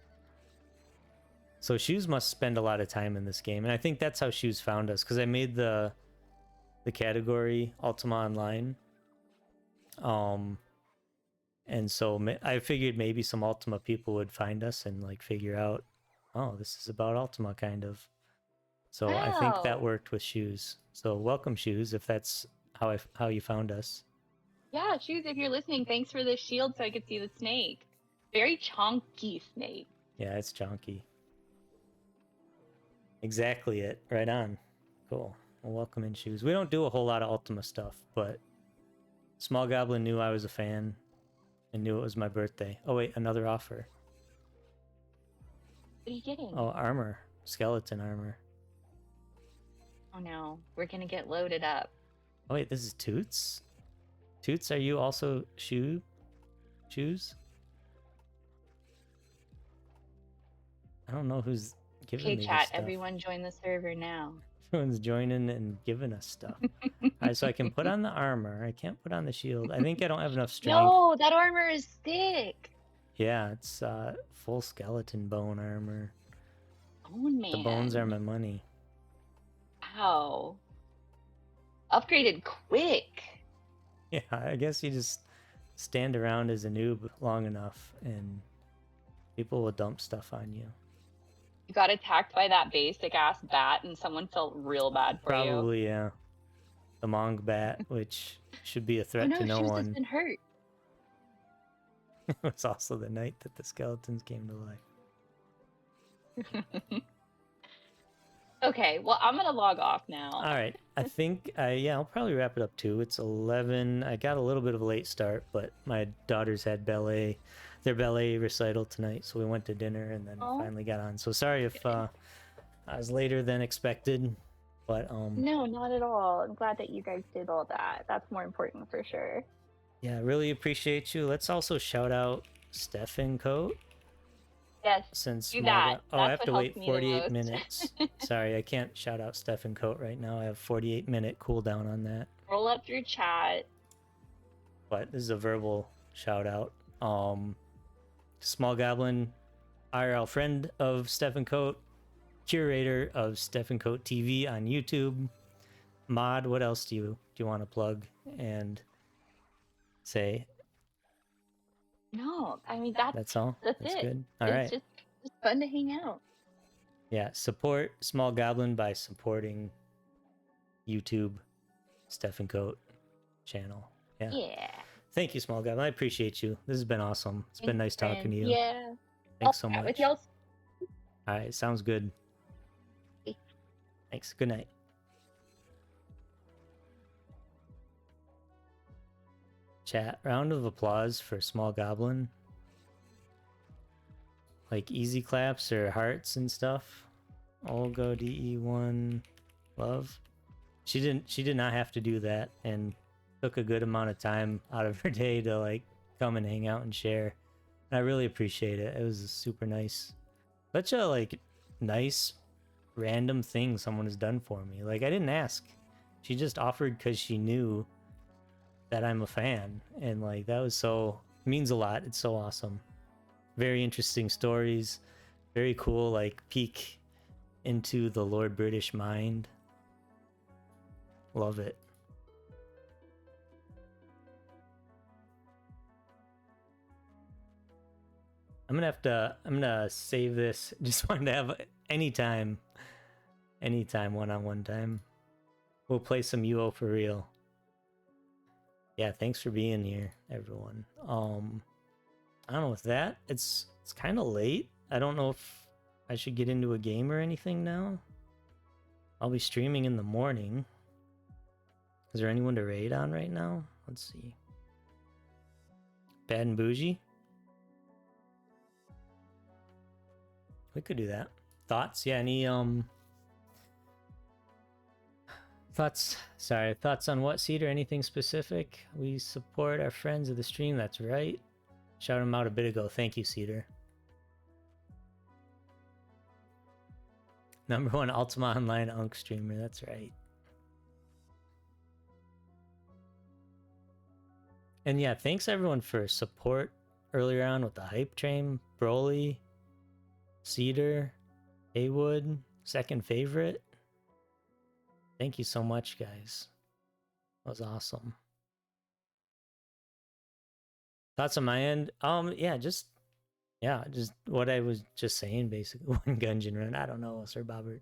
So Shoes must spend a lot of time in this game, and I think that's how Shoes found us because I made the category Ultima Online. And so I figured maybe some Ultima people would find us and like figure out, oh, this is about Ultima kind of. So I think that Wow. worked with Shoes. So welcome, Shoes, if that's how you found us. Yeah, Shoes, if you're listening, thanks for the shield so I could see the snake. Very chonky snake. Yeah, it's chonky. Exactly it. Right on. Cool. Well, welcome in, Shoes. We don't do a whole lot of Ultima stuff, but Small Goblin knew I was a fan and knew it was my birthday. Oh wait, another offer. What are you getting? Oh, armor. Skeleton armor. Oh no, we're gonna get loaded up. Oh wait, this is Toots? Toots, are you also Shoes? I don't know who's giving Okay, me chat, this stuff. everyone join the server now. Everyone's joining and giving us stuff. Alright, so I can put on the armor. I can't put on the shield. I think I don't have enough strength. No, that armor is thick. Yeah, it's full skeleton bone armor. Bone man. The bones are my money. Ow. Upgraded quick. Yeah, I guess you just stand around as a noob long enough and people will dump stuff on you. You got attacked by that basic ass bat and someone felt real bad for you. Probably, yeah. The Mong Bat, which should be a Oh threat no, to no Shoes has one. been hurt. It was also the night that the skeletons came to life. Okay, well, I'm gonna log off now. All right, I think I'll probably wrap it up too. It's 11. I got a little bit of a late start, but my daughters had their ballet recital tonight, so we went to dinner and then Aw. finally got on. So sorry if I was later than expected, but No, not at all. I'm glad that you guys did all that. That's more important for sure. yeah, really appreciate you. Let's also shout out Stefan Coat. Yes, Since do Small that. Go- I That's have to what wait helps me the 48 most. minutes. Sorry, I can't shout out Stefan Coat right now. I have 48-minute cooldown on that. roll up your chat. But this is a verbal shout out. Small Goblin, IRL friend of Stephen Coat, curator of Stephen Coat TV on YouTube. Mod, what else do you want to plug and say? No, I mean That's all? that's That's it. good. All It's right. just fun to hang out. Yeah, support Small Goblin by supporting YouTube Stephen Coat channel. Yeah. Yeah. Thank you, Small Goblin. I appreciate you. This has been awesome. It's been nice talking to you. Yeah. Thanks so I'll chat much. with y'all. All right, sounds good. Okay. Thanks. Good night. Chat, round of applause for Small Goblin. Like easy claps or hearts and stuff. Olga DE1 love. She did not have to do that and took a good amount of time out of her day to like come and hang out and share. And I really appreciate it. It was super nice. Such a like nice random thing someone has done for me. Like I didn't ask. She just offered because she knew that I'm a fan, and like that was so means a lot. It's so awesome. Very interesting stories. Very cool like peek into the Lord British mind. Love it. I'm gonna save this. Just wanted to have anytime one-on-one time. We'll play some UO for real. Yeah, thanks for being here, everyone. I don't know with that. It's kind of late. I don't know if I should get into a game or anything now. I'll be streaming in the morning. Is there anyone to raid on right now? Let's see. Bad and Bougie? We could do that. Thoughts? Yeah, any thoughts? Sorry, thoughts on what, Cedar? Anything specific? We support our friends of the stream, that's right. Shout them out a bit ago. Thank you, Cedar. #1 Ultima Online Unk streamer, that's right. And yeah, thanks everyone for support earlier on with the hype train. Broly, Cedar, Haywood, second favorite. Thank you so much, guys. That was awesome. Thoughts on my end? Just what I was just saying, basically. One Gungeon run. I don't know, Sir Bobbert.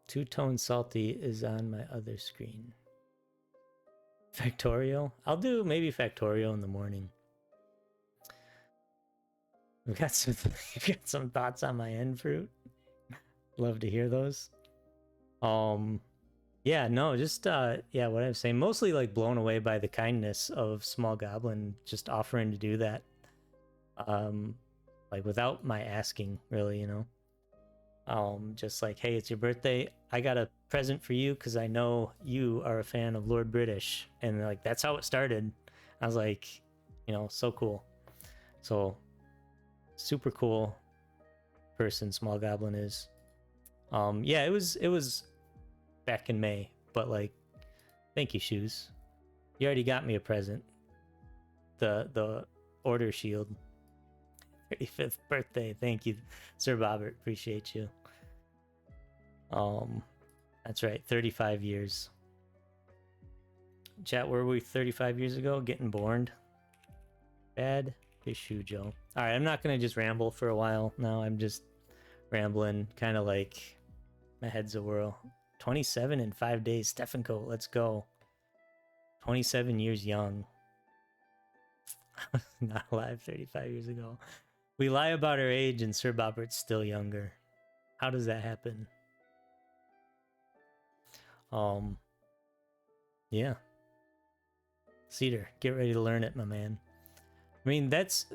Two-tone salty is on my other screen. Factorio? I'll do maybe Factorio in the morning. We've got some thoughts on my end, Fruit. Love to hear those. Yeah, no, just what I was saying, mostly like blown away by the kindness of Small Goblin just offering to do that. Like without my asking, really, you know. Just like, hey, it's your birthday. I got a present for you because I know you are a fan of Lord British. And like that's how it started. I was like, you know, so cool. So super cool person Small Goblin is. Yeah, it was back in May, but like thank you, Shoes. You already got me a present. The order shield. 35th birthday. Thank you, Sir Bobbert. Appreciate you. That's right, 35 years. Chat, where were we 35 years ago? Getting born. Bad issue, Joe. All right, I'm not gonna just ramble for a while now. I'm just rambling, kind of like my head's a whirl. 27 in 5 days. Stephen Coat, let's go. 27 years young. Not alive 35 years ago. We lie about our age and Sir Bobbert's still younger. How does that happen? Yeah. Cedar, get ready to learn it, my man. I mean, it's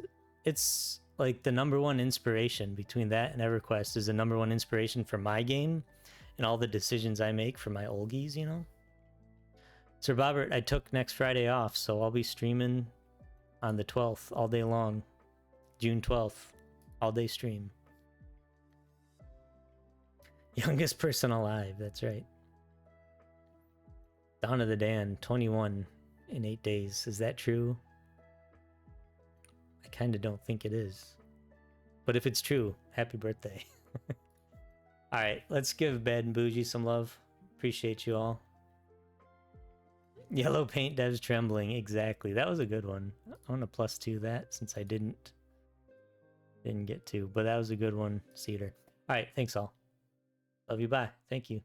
like the #1 inspiration between that and EverQuest is the #1 inspiration for my game and all the decisions I make for my Olgies, you know? Sir Bobbert, I took next Friday off, so I'll be streaming on the 12th all day long. June 12th, all day stream. Youngest person alive, that's right. Dawn of the Dan, 21 in 8 days. Is that true? I kind of don't think it is. But if it's true, happy birthday. All right, let's give Bad and Bougie some love. Appreciate you all. Yellow paint devs trembling. Exactly. That was a good one. I want to +2 that since I didn't get to, but that was a good one, Cedar. All right, thanks all. Love you. Bye. Thank you.